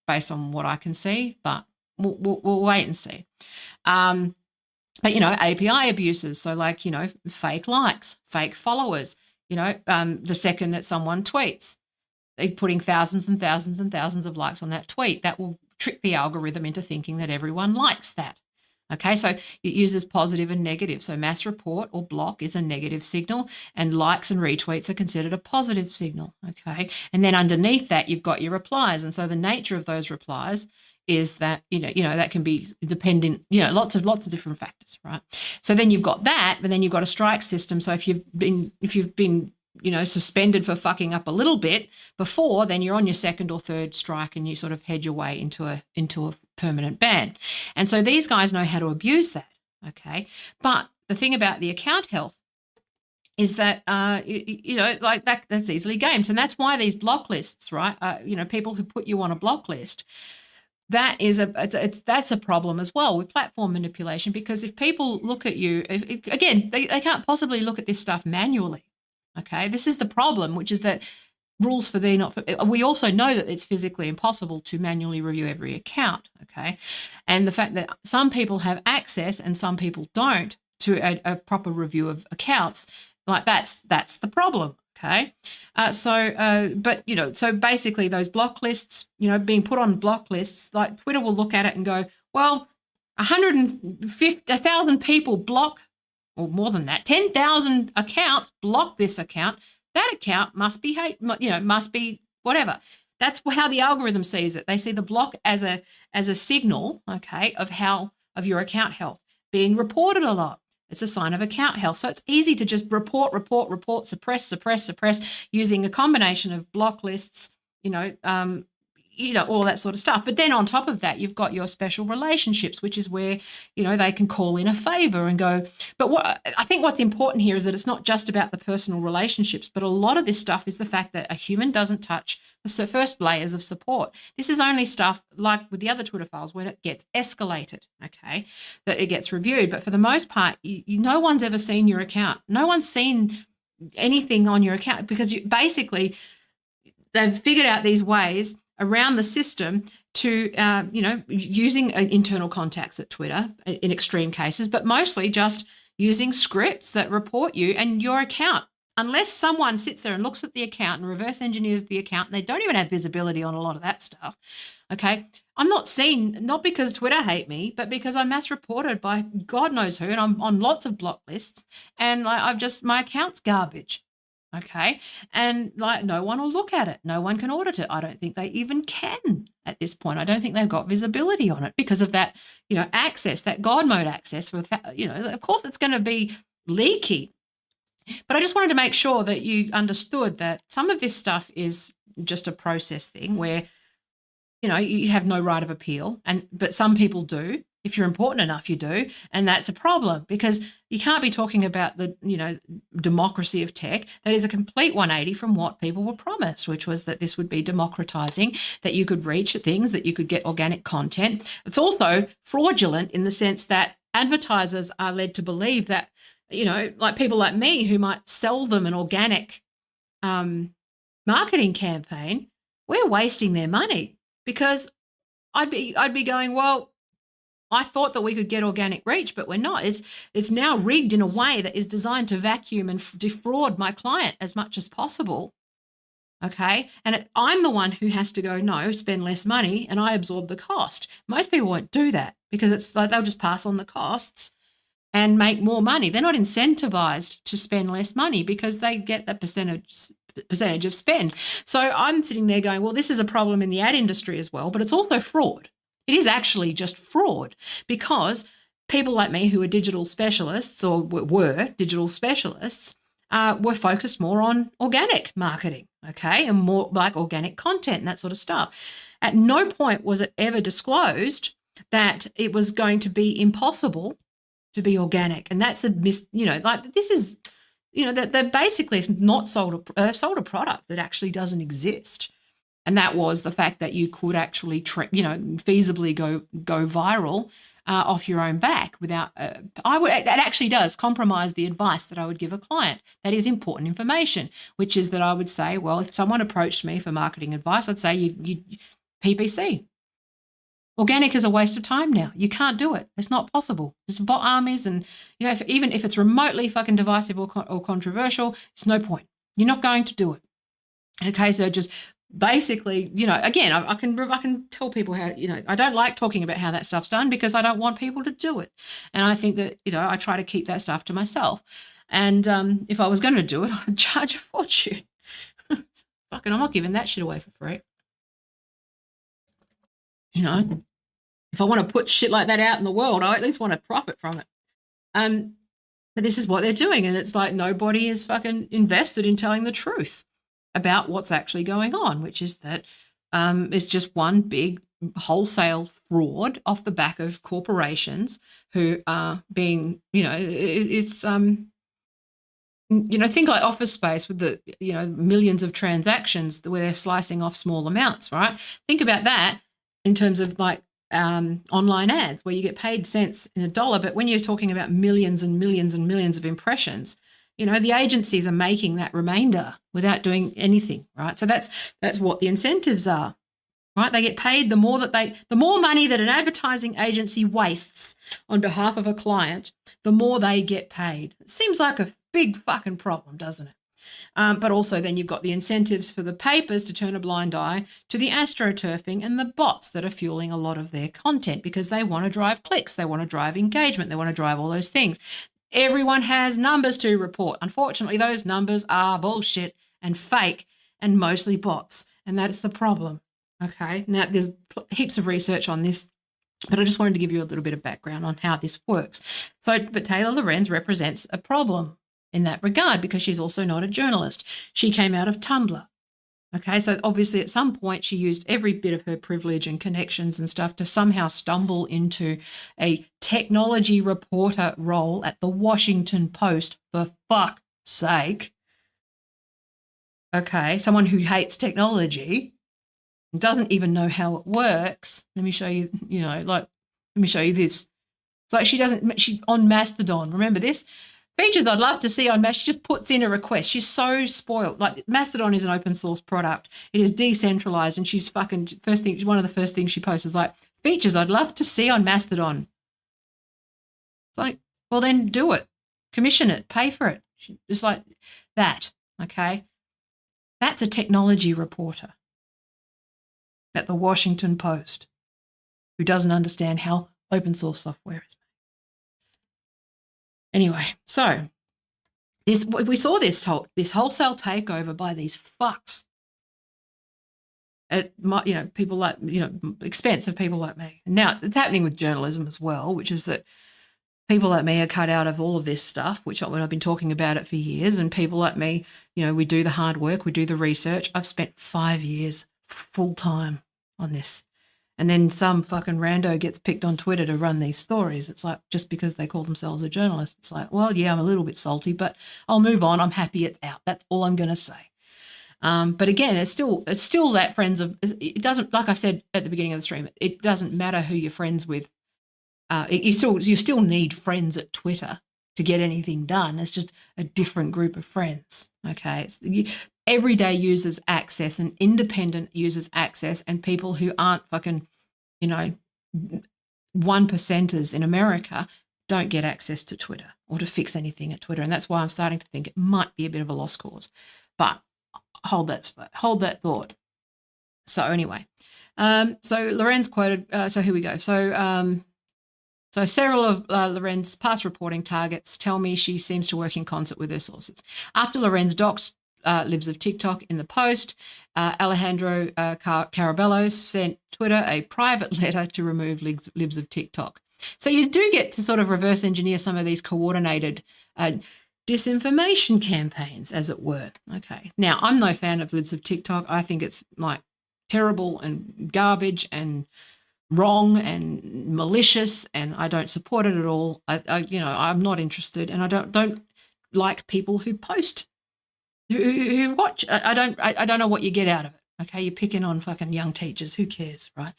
based on what I can see, but we'll wait and see. But, API abuses, so fake likes, fake followers, the second that someone tweets, they're putting thousands and thousands and thousands of likes on that tweet. That will trick the algorithm into thinking that everyone likes that. Okay, so it uses positive and negative. So mass report or block is a negative signal, and likes and retweets are considered a positive signal. Okay, and then underneath that, you've got your replies. And so the nature of those replies is that, that can be dependent, lots of different factors, right? So then you've got that, but then you've got a strike system. So if you've been suspended for fucking up a little bit before, then you're on your second or third strike, and you sort of head your way into a permanent ban. And so these guys know how to abuse that, okay? But the thing about the account health is that, that's easily gamed. And that's why these block lists, right? People who put you on a block list, that's a problem as well with platform manipulation, because if people look at you, they can't possibly look at this stuff manually. Okay, this is the problem, which is that rules for thee, not for. We also know that it's physically impossible to manually review every account. Okay, and the fact that some people have access and some people don't to a proper review of accounts, like that's the problem. Okay, but so basically those block lists, being put on block lists, like Twitter will look at it and go, well, 1,000 people block, or more than that, 10,000 accounts block this account. That account must be must be whatever. That's how the algorithm sees it. They see the block as a signal, okay, of your account health. Being reported a lot, it's a sign of account health. So it's easy to just report, suppress using a combination of block lists, all that sort of stuff. But then on top of that, you've got your special relationships, which is where, they can call in a favor and go. But what I think what's important here is that it's not just about the personal relationships, but a lot of this stuff is the fact that a human doesn't touch the first layers of support. This is only stuff like with the other Twitter files when it gets escalated, okay, that it gets reviewed. But for the most part, no one's ever seen your account. No one's seen anything on your account because basically they've figured out these ways around the system to, using internal contacts at Twitter in extreme cases, but mostly just using scripts that report you and your account. Unless someone sits there and looks at the account and reverse engineers the account, and they don't even have visibility on a lot of that stuff, okay? I'm not seen, not because Twitter hate me, but because I'm mass reported by God knows who, and I'm on lots of block lists, and my account's garbage. Okay. And no one will look at it. No one can audit it. I don't think they even can at this point. I don't think they've got visibility on it because of that, access, that God mode access. Of course it's going to be leaky. But I just wanted to make sure that you understood that some of this stuff is just a process thing where, you have no right of appeal, but some people do. If you're important enough, you do. And that's a problem because you can't be talking about the, democracy of tech. That is a complete 180 from what people were promised, which was that this would be democratizing, that you could reach things, that you could get organic content. It's also fraudulent in the sense that advertisers are led to believe that, like people like me who might sell them an organic marketing campaign, we're wasting their money because I'd be going, well, I thought that we could get organic reach, but we're not. It's now rigged in a way that is designed to vacuum and defraud my client as much as possible. Okay. And I'm the one who has to go, no, spend less money, and I absorb the cost. Most people won't do that because it's like they'll just pass on the costs and make more money. They're not incentivized to spend less money because they get that percentage of spend. So I'm sitting there going, well, this is a problem in the ad industry as well, but it's also fraud. It is actually just fraud because people like me who are digital specialists or were digital specialists were focused more on organic marketing, okay, and more like organic content and that sort of stuff. At no point was it ever disclosed that it was going to be impossible to be organic. And that's this is, that they're basically not sold a product that actually doesn't exist. And that was the fact that you could actually, feasibly go viral off your own back without. That actually does compromise the advice that I would give a client. That is important information, which is that I would say, well, if someone approached me for marketing advice, I'd say you PPC. Organic is a waste of time now. You can't do it. It's not possible. There's bot armies, and even if it's remotely fucking divisive or controversial, it's no point. You're not going to do it. Okay, so just. Basically, again, I can tell people how, I don't like talking about how that stuff's done because I don't want people to do it. And I think that, I try to keep that stuff to myself. And if I was going to do it, I'd charge a fortune. Fucking, I'm not giving that shit away for free. If I want to put shit like that out in the world, I at least want to profit from it. But this is what they're doing. And it's like nobody is fucking invested in telling the truth about what's actually going on, which is that it's just one big wholesale fraud off the back of corporations who are being, think like Office Space with the, millions of transactions where they're slicing off small amounts, right? Think about that in terms of like online ads where you get paid cents in a dollar, but when you're talking about millions and millions and millions of impressions, the agencies are making that remainder without doing anything, right? So that's what the incentives are, right? They get paid the more money that an advertising agency wastes on behalf of a client, the more they get paid. It seems like a big fucking problem, doesn't it? But also then you've got the incentives for the papers to turn a blind eye to the astroturfing and the bots that are fueling a lot of their content because they want to drive clicks, they want to drive engagement, they want to drive all those things. Everyone has numbers to report. Unfortunately, those numbers are bullshit and fake and mostly bots, and that's the problem. Okay, now there's heaps of research on this, but I just wanted to give you a little bit of background on how this works. But Taylor Lorenz represents a problem in that regard because she's also not a journalist. She came out of Tumblr. Okay, so obviously at some point she used every bit of her privilege and connections and stuff to somehow stumble into a technology reporter role at the Washington Post, for fuck's sake. Okay, someone who hates technology, doesn't even know how it works. Let me show you, let me show you this. It's like she on Mastodon, remember this? Features I'd love to see on Mastodon. She just puts in a request. She's so spoiled. Like Mastodon is an open source product. It is decentralized, and she's one of the first things she posts is like, features I'd love to see on Mastodon. It's like, well then do it. Commission it. Pay for it. Just like that. Okay. That's a technology reporter at the Washington Post who doesn't understand how open source software is. Anyway, so we saw this wholesale takeover by these fucks at people like expense of people like me. And now it's happening with journalism as well, which is that people like me are cut out of all of this stuff, which when I've been talking about it for years, and people like me, we do the hard work, we do the research. I've spent 5 years full time on this. And then some fucking rando gets picked on Twitter to run these stories. It's like, just because they call themselves a journalist, it's like, well, yeah, I'm a little bit salty, but I'll move on. I'm happy it's out. That's all I'm going to say. But again, it's still that it doesn't, like I said at the beginning of the stream, it doesn't matter who you're friends with. You still need friends at Twitter to get anything done. It's just a different group of friends. Okay. Everyday users access and independent users access, and people who aren't fucking, 1%ers in America don't get access to Twitter or to fix anything at Twitter. And that's why I'm starting to think it might be a bit of a lost cause. But hold that thought. So anyway, so Lorenz quoted, so here we go. So several of Lorenz's past reporting targets tell me she seems to work in concert with her sources. After Lorenz doxed Libs of TikTok in the Post, Alejandro Carabello sent Twitter a private letter to remove Libs of TikTok. So you do get to sort of reverse engineer some of these coordinated disinformation campaigns, as it were. Okay. Now, I'm no fan of Libs of TikTok. I think it's like terrible and garbage and wrong and malicious, and I don't support it at all. I'm not interested, and I don't like people who post, who watch. I don't know what you get out of it. Okay, you're picking on fucking young teachers. Who cares, right?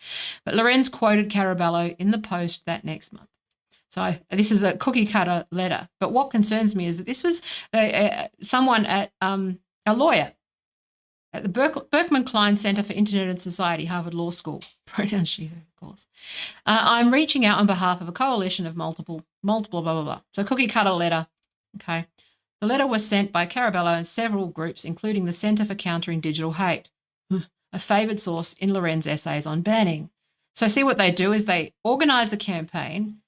But Lorenz quoted Carabello in the Post that next month. So this is a cookie cutter letter. But what concerns me is that this was someone at a lawyer at the Berkman Klein Center for Internet and Society, Harvard Law School. Pronoun she, her, of course. I'm reaching out on behalf of a coalition of multiple blah, blah, blah. So cookie cutter letter. Okay. The letter was sent by Carabello and several groups, including the Center for Countering Digital Hate, a favoured source in Lorenz's essays on banning. So see what they do is they organise the campaign.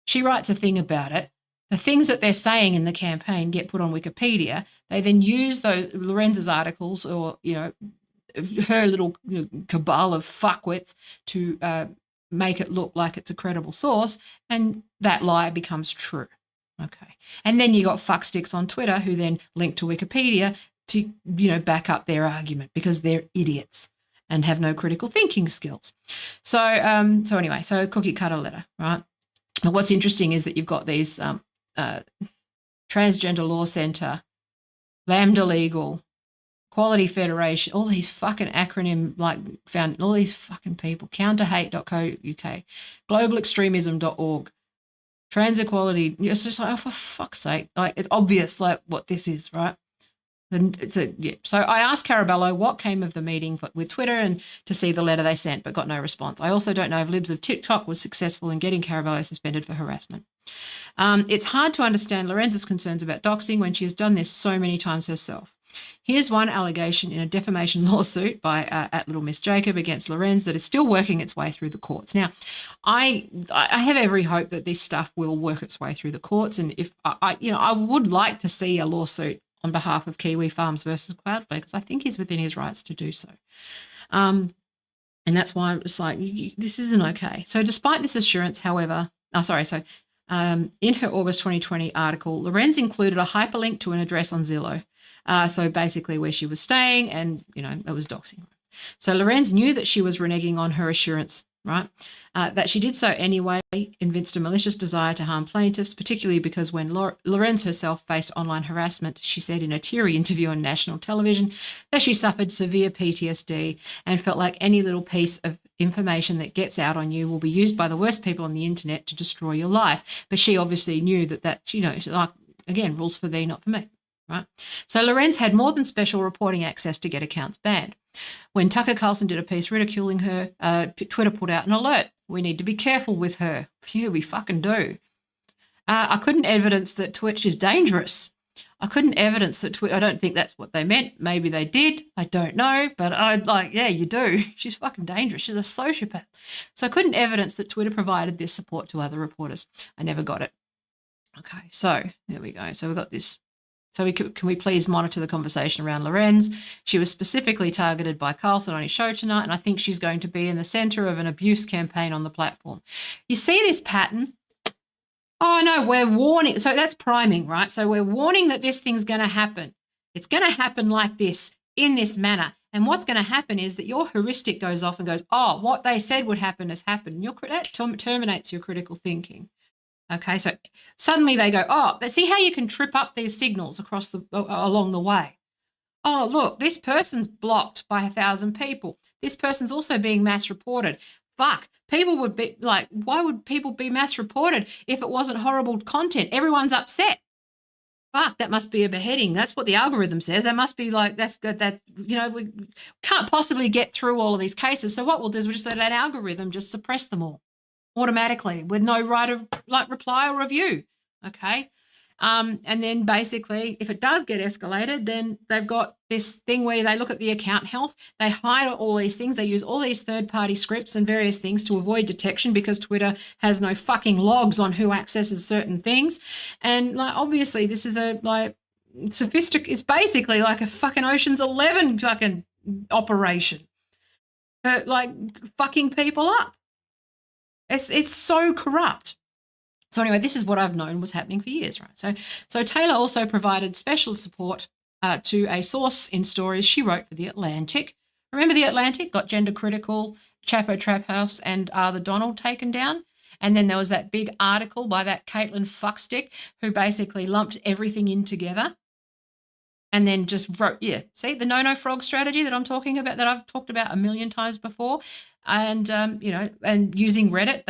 She writes a thing about it. The things that they're saying in the campaign get put on Wikipedia. They then use those Lorenz's articles or, her little cabal of fuckwits to make it look like it's a credible source, and that lie becomes true. Okay. And then you got fucksticks on Twitter who then link to Wikipedia to, back up their argument because they're idiots and have no critical thinking skills. So anyway, so cookie cutter letter, right? But what's interesting is that you've got these Transgender Law Centre, Lambda Legal, Quality Federation, all these fucking acronym found all these fucking people, counterhate.co.uk, globalextremism.org, Trans equality, it's just like, oh, for fuck's sake. Like, it's obvious, like, what this is, right? And yeah. So I asked Caraballo what came of the meeting with Twitter and to see the letter they sent, but got no response. I also don't know if Libs of TikTok was successful in getting Caraballo suspended for harassment. It's hard to understand Lorenz's concerns about doxing when she has done this so many times herself. Here's one allegation in a defamation lawsuit by at Little Miss Jacob against Lorenz that is still working its way through the courts. Now, I have every hope that this stuff will work its way through the courts, and if I would like to see a lawsuit on behalf of Kiwi Farms versus Cloudflare, because I think he's within his rights to do so. And that's why I'm just like, this isn't okay. So despite this assurance, however, in her August 2020 article, Lorenz included a hyperlink to an address on Zillow. So basically where she was staying, and, it was doxing. So Lorenz knew that she was reneging on her assurance, right? That she did so anyway evinced a malicious desire to harm plaintiffs, particularly because when Lorenz herself faced online harassment, she said in a teary interview on national television that she suffered severe PTSD and felt like any little piece of information that gets out on you will be used by the worst people on the internet to destroy your life. But she obviously knew that like, again, rules for thee, not for me. Right? So Lorenz had more than special reporting access to get accounts banned. When Tucker Carlson did a piece ridiculing her, Twitter put out an alert. We need to be careful with her. Yeah, we fucking do. I couldn't evidence that Twitch is dangerous. I couldn't evidence that I don't think that's what they meant. Maybe they did. I don't know. But yeah, you do. She's fucking dangerous. She's a sociopath. So I couldn't evidence that Twitter provided this support to other reporters. I never got it. Okay, so there we go. So we've got this. So can we please monitor the conversation around Lorenz? She was specifically targeted by Carlson on his show tonight, and I think she's going to be in the center of an abuse campaign on the platform. You see this pattern? Oh, no, we're warning. So that's priming, right? So we're warning that this thing's going to happen. It's going to happen like this, in this manner. And what's going to happen is that your heuristic goes off and goes, oh, what they said would happen has happened. That terminates your critical thinking. Okay, so suddenly they go, oh, see how you can trip up these signals along the way. Oh, look, this person's blocked by 1,000 people. This person's also being mass reported. Fuck, people would be like, why would people be mass reported if it wasn't horrible content? Everyone's upset. Fuck, that must be a beheading. That's what the algorithm says. That must be like, we can't possibly get through all of these cases. So what we'll do is we'll just let that algorithm just suppress them all automatically with no right of reply or review. Okay. And then basically if it does get escalated, then they've got this thing where they look at the account health, they hide all these things, they use all these third-party scripts and various things to avoid detection because Twitter has no fucking logs on who accesses certain things. And like obviously this is it's basically like a fucking Ocean's 11 fucking operation. Like fucking people up. It's so corrupt. So anyway, this is what I've known was happening for years, right? So Taylor also provided special support to a source in stories she wrote for The Atlantic. Remember The Atlantic got Gender Critical, Chapo Trap House, and Are the Donald taken down? And then there was that big article by that Caitlin Fuckstick who basically lumped everything in together and then just wrote, see the no frog strategy that I'm talking about, that I've talked about a million times before. And, and using Reddit,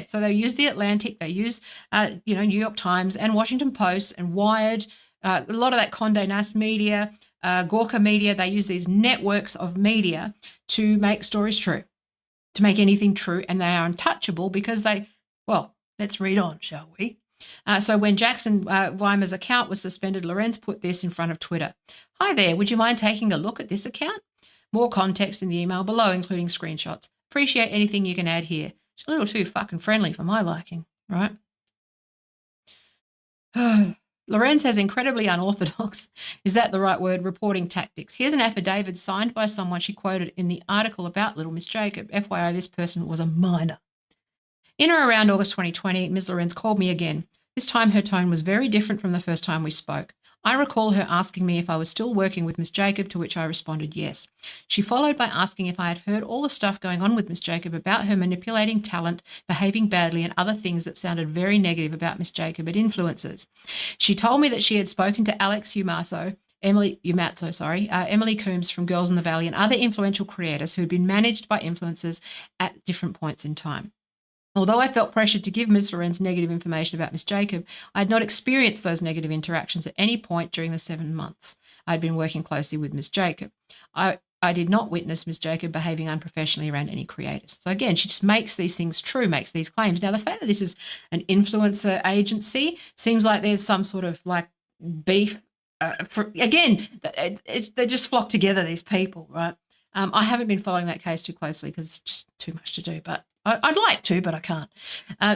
so they use The Atlantic, they use, New York Times and Washington Post and Wired, a lot of that Condé Nast media, Gawker media, they use these networks of media to make stories true, to make anything true, and they are untouchable because let's read on, shall we? So when Jackson Weimer's account was suspended, Lorenz put this in front of Twitter. Hi there, would you mind taking a look at this account? More context in the email below, including screenshots. Appreciate anything you can add here. She's a little too fucking friendly for my liking, right? Lorenz has incredibly unorthodox, is that the right word, reporting tactics. Here's an affidavit signed by someone she quoted in the article about Little Miss Jacob. FYI, this person was a minor. In or around August 2020, Ms. Lorenz called me again. This time her tone was very different from the first time we spoke. I recall her asking me if I was still working with Miss Jacob, to which I responded yes. She followed by asking if I had heard all the stuff going on with Miss Jacob about her manipulating talent, behaving badly, and other things that sounded very negative about Miss Jacob at influencers. She told me that she had spoken to Emily Coombs from Girls in the Valley and other influential creators who had been managed by influencers at different points in time. Although I felt pressured to give Ms. Lorenz negative information about Miss Jacob, I had not experienced those negative interactions at any point during the 7 months I had been working closely with Miss Jacob. I did not witness Miss Jacob behaving unprofessionally around any creators. So again, she just makes these things true, makes these claims. Now, the fact that this is an influencer agency seems like there's some sort of like beef. They just flock together, these people, right? I haven't been following that case too closely because it's just too much to do, but I'd like to, but I can't.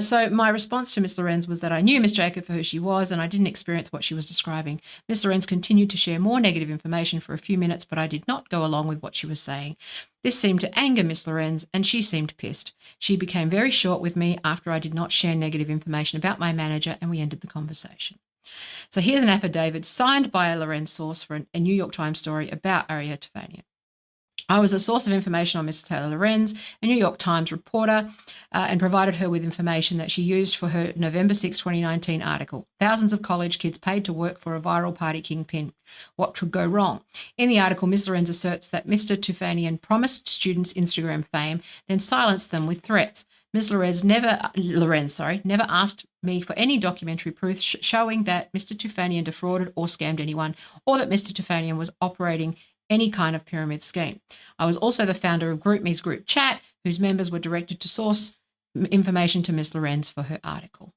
So my response to Miss Lorenz was that I knew Miss Jacob for who she was and I didn't experience what she was describing. Miss Lorenz continued to share more negative information for a few minutes, but I did not go along with what she was saying. This seemed to anger Miss Lorenz and she seemed pissed. She became very short with me after I did not share negative information about my manager and we ended the conversation. So here's an affidavit signed by a Lorenz source for a New York Times story about Ariya Tefanian. I was a source of information on Ms. Taylor Lorenz, a New York Times reporter, and provided her with information that she used for her November 6, 2019 article, Thousands of College Kids Paid to Work for a Viral Party Kingpin. What could go wrong? In the article, Ms. Lorenz asserts that Mr. Tufanian promised students Instagram fame, then silenced them with threats. Ms. Lorenz never asked me for any documentary proof showing that Mr. Tufanian defrauded or scammed anyone, or that Mr. Tufanian was operating any kind of pyramid scheme. I was also the founder of GroupMe's group chat, whose members were directed to source information to Ms. Lorenz for her article.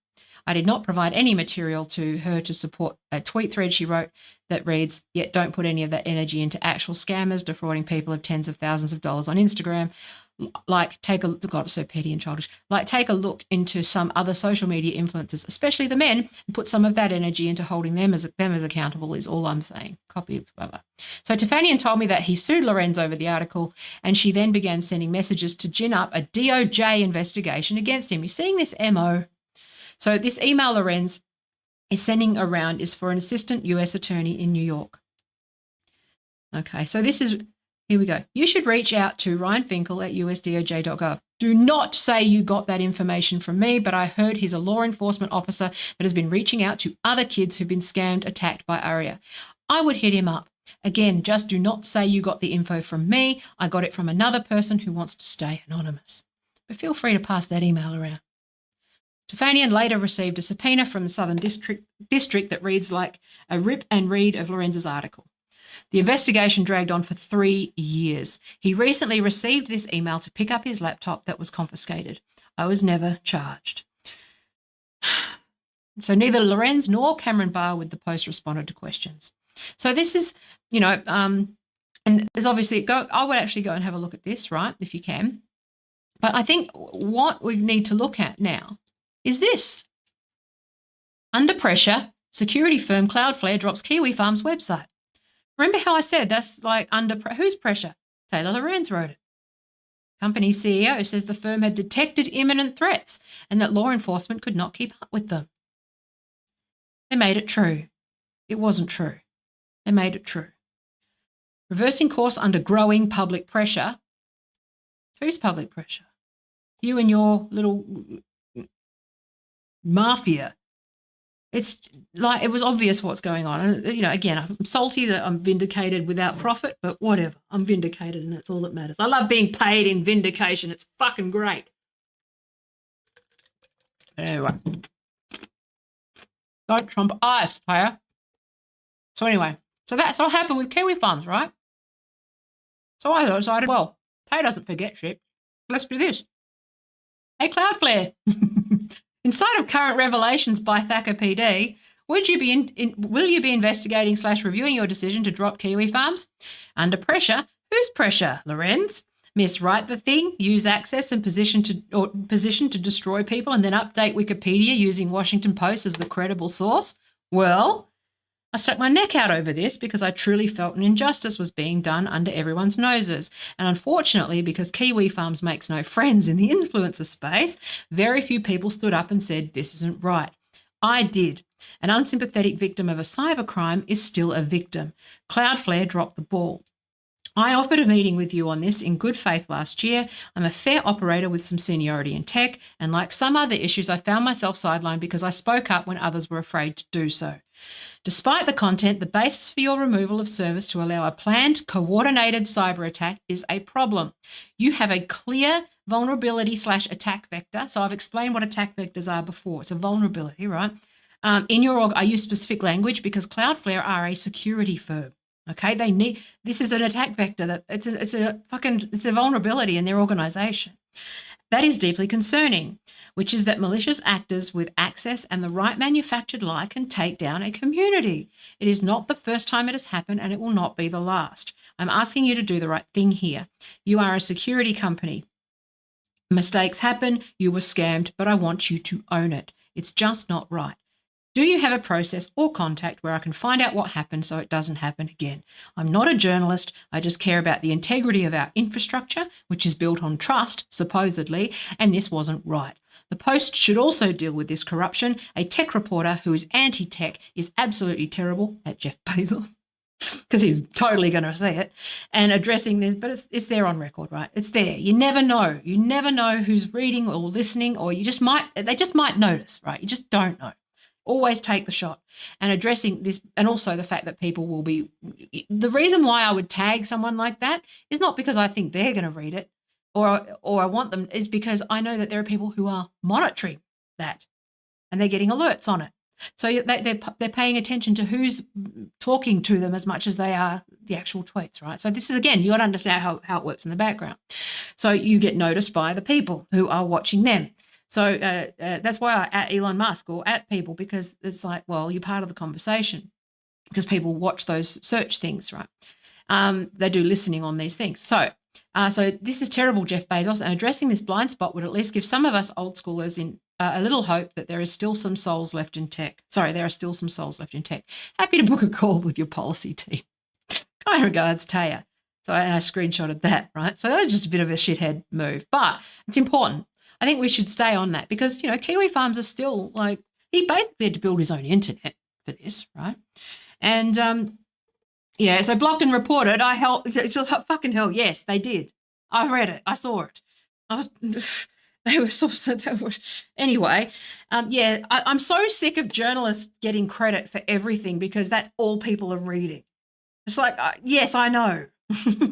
I did not provide any material to her to support a tweet thread she wrote that reads, "Yet don't put any of that energy into actual scammers defrauding people of tens of thousands of dollars on Instagram. God, it's so petty and childish. Take a look into some other social media influencers, especially the men, and put some of that energy into holding them as accountable is all I'm saying." Copy of blah, blah. So Tefanian told me that he sued Lorenz over the article, and she then began sending messages to gin up a DOJ investigation against him. You're seeing this MO. So this email Lorenz is sending around is for an assistant US attorney in New York. Okay, so here we go. You should reach out to Ryan Finkel at usdoj.gov. Do not say you got that information from me, but I heard he's a law enforcement officer that has been reaching out to other kids who've been scammed, attacked by Ariya. I would hit him up. Again, just do not say you got the info from me. I got it from another person who wants to stay anonymous. But feel free to pass that email around. Tefanian later received a subpoena from the Southern District that reads like a rip and read of Lorenz's article. The investigation dragged on for 3 years. He recently received this email to pick up his laptop that was confiscated. I was never charged. So neither Lorenz nor Cameron Barr with the Post responded to questions. So this is, and there's obviously, I would actually go and have a look at this, right, if you can. But I think what we need to look at now is this. Under pressure, security firm Cloudflare drops Kiwi Farm's website. Remember how I said that's like whose pressure? Taylor Lorenz wrote it. Company CEO says the firm had detected imminent threats and that law enforcement could not keep up with them. They made it true. It wasn't true. They made it true. Reversing course under growing public pressure. Whose public pressure? You and your little mafia. It's like it was obvious what's going on. And, again, I'm salty that I'm vindicated without profit, but whatever. I'm vindicated and that's all that matters. I love being paid in vindication. It's fucking great. Anyway. Don't trump ice, player. So anyway, so that's what happened with Kiwi Farms, right? So I decided, well, Tay doesn't forget shit. Let's do this. Hey, Cloudflare. In sight of current revelations by Thacker PD, will you be investigating / reviewing your decision to drop Kiwi Farms? Under pressure, whose pressure? Lorenz? Miswrite the thing, use access and position to destroy people, and then update Wikipedia using Washington Post as the credible source? Well, I stuck my neck out over this because I truly felt an injustice was being done under everyone's noses. And unfortunately, because Kiwi Farms makes no friends in the influencer space, very few people stood up and said, this isn't right. I did. An unsympathetic victim of a cybercrime is still a victim. Cloudflare dropped the ball. I offered a meeting with you on this in good faith last year. I'm a fair operator with some seniority in tech, and like some other issues, I found myself sidelined because I spoke up when others were afraid to do so. Despite the content, the basis for your removal of service to allow a planned, coordinated cyber attack is a problem. You have a clear vulnerability/attack vector. So I've explained what attack vectors are before. It's a vulnerability, right? In your org, I use specific language because Cloudflare are a security firm. Okay, this is an attack vector that it's a vulnerability in their organization. That is deeply concerning, which is that malicious actors with access and the right manufactured lie can take down a community. It is not the first time it has happened, and it will not be the last. I'm asking you to do the right thing here. You are a security company. Mistakes happen, you were scammed, but I want you to own it. It's just not right. Do you have a process or contact where I can find out what happened so it doesn't happen again? I'm not a journalist. I just care about the integrity of our infrastructure, which is built on trust, supposedly, and this wasn't right. The Post should also deal with this corruption. A tech reporter who is anti-tech is absolutely terrible at Jeff Bezos because he's totally going to see it and addressing this, but it's there on record, right? It's there. You never know. You never know who's reading or listening, or they just might notice, right? You just don't know. Always take the shot and addressing this, and also the fact that people will be. The reason why I would tag someone like that is not because I think they're going to read it or I want them, is because I know that there are people who are monitoring that and they're getting alerts on it. So they're paying attention to who's talking to them as much as they are the actual tweets, right? So this is, again, you got to understand how it works in the background. So you get noticed by the people who are watching them. So that's why I at Elon Musk or at people, because it's like, well, you're part of the conversation because people watch those search things, right? They do listening on these things. So this is terrible, Jeff Bezos, and addressing this blind spot would at least give some of us old schoolers in a little hope that there is still some souls left in tech. Sorry, there are still some souls left in tech. Happy to book a call with your policy team. Kind regards, Taya. So I screenshotted that, right? So that was just a bit of a shithead move, but it's important. I think we should stay on that because, Kiwi Farms are still like, he basically had to build his own internet for this, right? And, so blocked and reported. It's fucking hell. Yes, they did. I read it. I saw it. Anyway, I'm so sick of journalists getting credit for everything because that's all people are reading. It's like, yes, I know.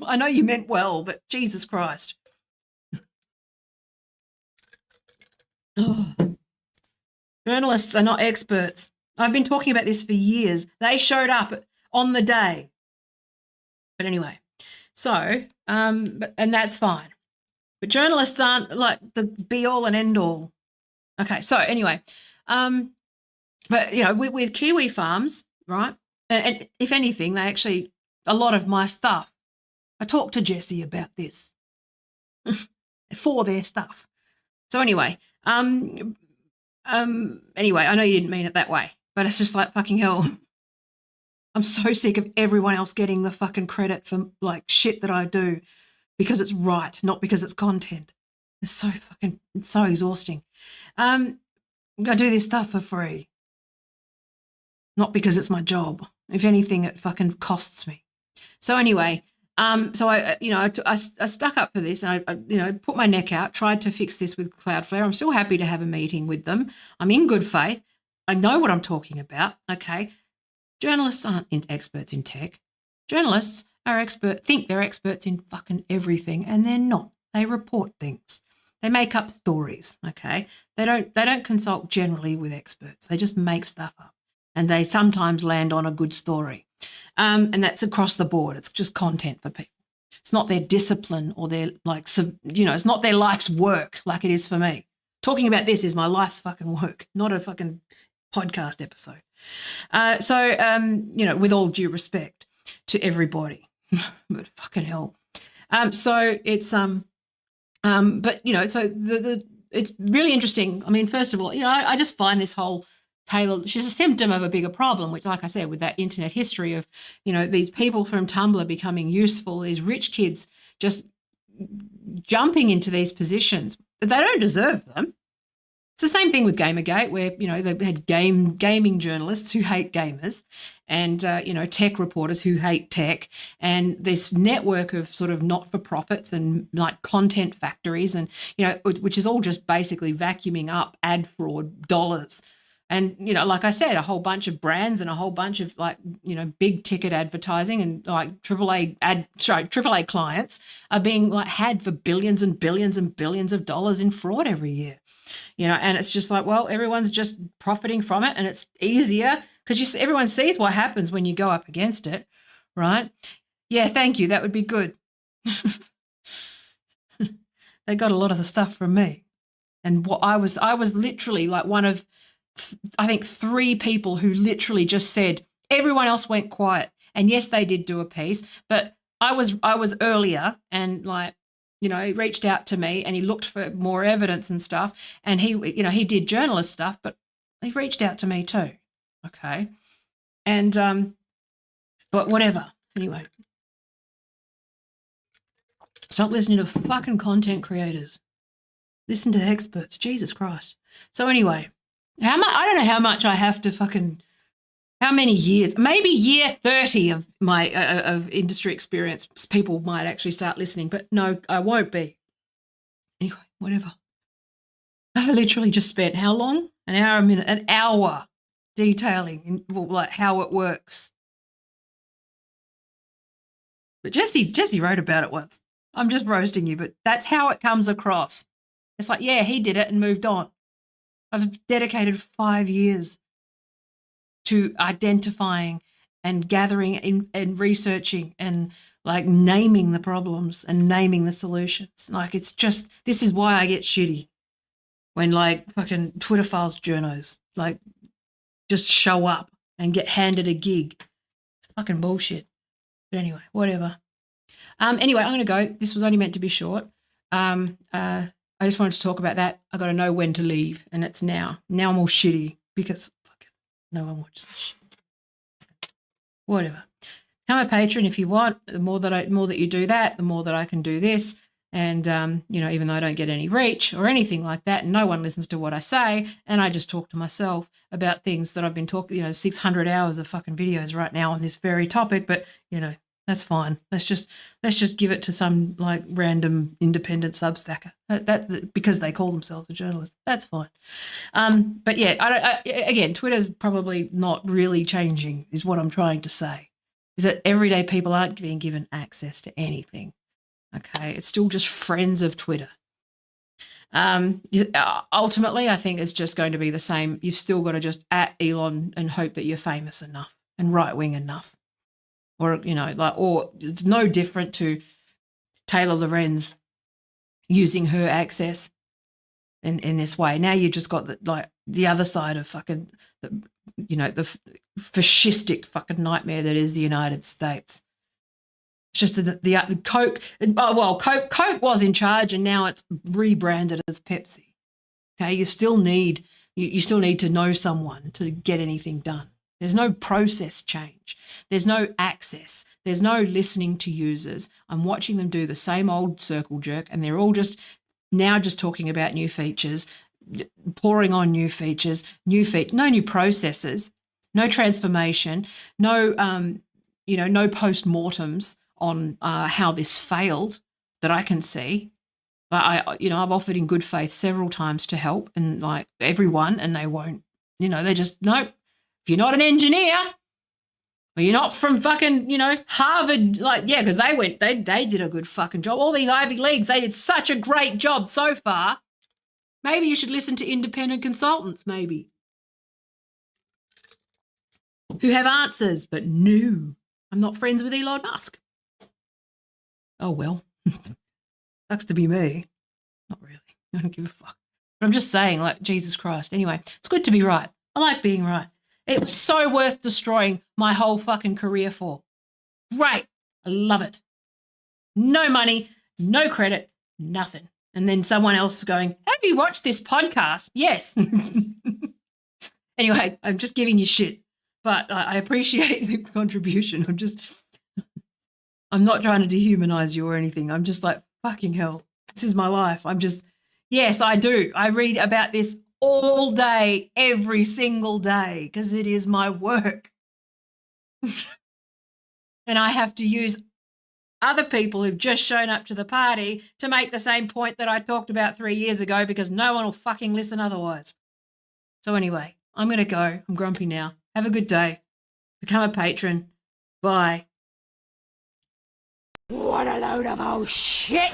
I know you meant well, but Jesus Christ. Oh. Journalists are not experts. I've been talking about this for years. They showed up on the day. But anyway, so, and that's fine. But journalists aren't like the be-all and end-all. Okay, so anyway, but, with Kiwi Farms, right, and if anything, they actually, a lot of my stuff, I talked to Jesse about this for their stuff. So anyway, anyway, I know you didn't mean it that way, but it's just like fucking hell. I'm so sick of everyone else getting the fucking credit for like shit that I do because it's right, not because it's content. It's so exhausting. I do this stuff for free, not because it's my job. If anything, it fucking costs me. So anyway, so I stuck up for this and I put my neck out, tried to fix this with Cloudflare. I'm still happy to have a meeting with them. I'm in good faith. I know what I'm talking about. Okay. Journalists aren't experts in tech. Journalists think they're experts in fucking everything, and they're not. They report things. They make up stories. Okay. They don't consult generally with experts. They just make stuff up, and they sometimes land on a good story. And that's across the board. It's just content for people. It's not their discipline or their it's not their life's work like it is for me. Talking about this is my life's fucking work, not a fucking podcast episode. With all due respect to everybody, but fucking hell. So it's it's really interesting. I mean, first of all, I just find this whole Taylor, she's a symptom of a bigger problem, which, like I said, with that internet history of, these people from Tumblr becoming useful, these rich kids just jumping into these positions. They don't deserve them. It's the same thing with Gamergate, where, they've had gaming journalists who hate gamers and, tech reporters who hate tech, and this network of sort of not-for-profits and like content factories and, which is all just basically vacuuming up ad fraud dollars And, like I said, a whole bunch of brands and a whole bunch of big ticket advertising and like AAA clients are being had for billions and billions and billions of dollars in fraud every year. And it's just like, well, everyone's just profiting from it, and it's easier because everyone sees what happens when you go up against it, right? Yeah, thank you. That would be good. They got a lot of the stuff from me. And I was literally like one of, I think, 3 people who literally just said, everyone else went quiet. And yes, they did do a piece, but I was earlier, and he reached out to me and he looked for more evidence and stuff. And he did journalist stuff, but he reached out to me too. Okay. And, but whatever. Anyway. Stop listening to fucking content creators. Listen to experts. Jesus Christ. So anyway, I don't know how much I have to how many years, maybe year 30 of my of industry experience, people might actually start listening, but no, I won't be. Anyway, whatever. I literally just spent how long? An hour, a minute, an hour detailing how it works. But Jesse wrote about it once. I'm just roasting you, but that's how it comes across. It's like, yeah, he did it and moved on. I've dedicated 5 years to identifying and gathering and researching and naming the problems and naming the solutions. It's just, this is why I get shitty when fucking Twitter files journos just show up and get handed a gig. It's fucking bullshit. But anyway, whatever. Anyway, I'm going to go. This was only meant to be short. I just wanted to talk about that. I got to know when to leave, and it's now. Now I'm all shitty because fucking no one watches this shit. Whatever. Become a patron if you want. The more that you do that, the more that I can do this. And even though I don't get any reach or anything like that, and no one listens to what I say, and I just talk to myself about things that I've been talking. 600 hours of fucking videos right now on this very topic, but that's fine. Let's just give it to some random independent Substacker. That because they call themselves a journalist. That's fine. But yeah, again, Twitter's probably not really changing, is what I'm trying to say. Is that everyday people aren't being given access to anything. Okay, it's still just friends of Twitter. Ultimately, I think it's just going to be the same. You've still got to just at Elon and hope that you're famous enough and right wing enough. Or, or it's no different to Taylor Lorenz using her access in this way. Now you just got the other side of fucking, the fascistic fucking nightmare that is the United States. It's just the Coke. Coke was in charge, and now it's rebranded as Pepsi. Okay, you still need to know someone to get anything done. There's no process change. There's no access. There's no listening to users. I'm watching them do the same old circle jerk, and they're all just talking about new features, pouring on new features, no new processes, no transformation, no no post-mortems on how this failed that I can see. But I've offered in good faith several times to help, and everyone, and they won't. They just nope. If you're not an engineer, or you're not from fucking, Harvard, because they did a good fucking job. All these Ivy Leagues, they did such a great job so far. Maybe you should listen to independent consultants, maybe, who have answers, but no, I'm not friends with Elon Musk. Oh, well, sucks to be me. Not really. I don't give a fuck. But I'm just saying, Jesus Christ. Anyway, it's good to be right. I like being right. It was so worth destroying my whole fucking career for. Great. I love it. No money, no credit, nothing. And then someone else going, have you watched this podcast? Yes. Anyway, I'm just giving you shit. But I appreciate the contribution. I'm not trying to dehumanize you or anything. I'm just fucking hell. This is my life. Yes, I do. I read about this all day, every single day, because it is my work. And I have to use other people who've just shown up to the party to make the same point that I talked about 3 years ago, because no one will fucking listen otherwise. So anyway, I'm going to go. I'm grumpy now. Have a good day. Become a patron. Bye. What a load of oh shit!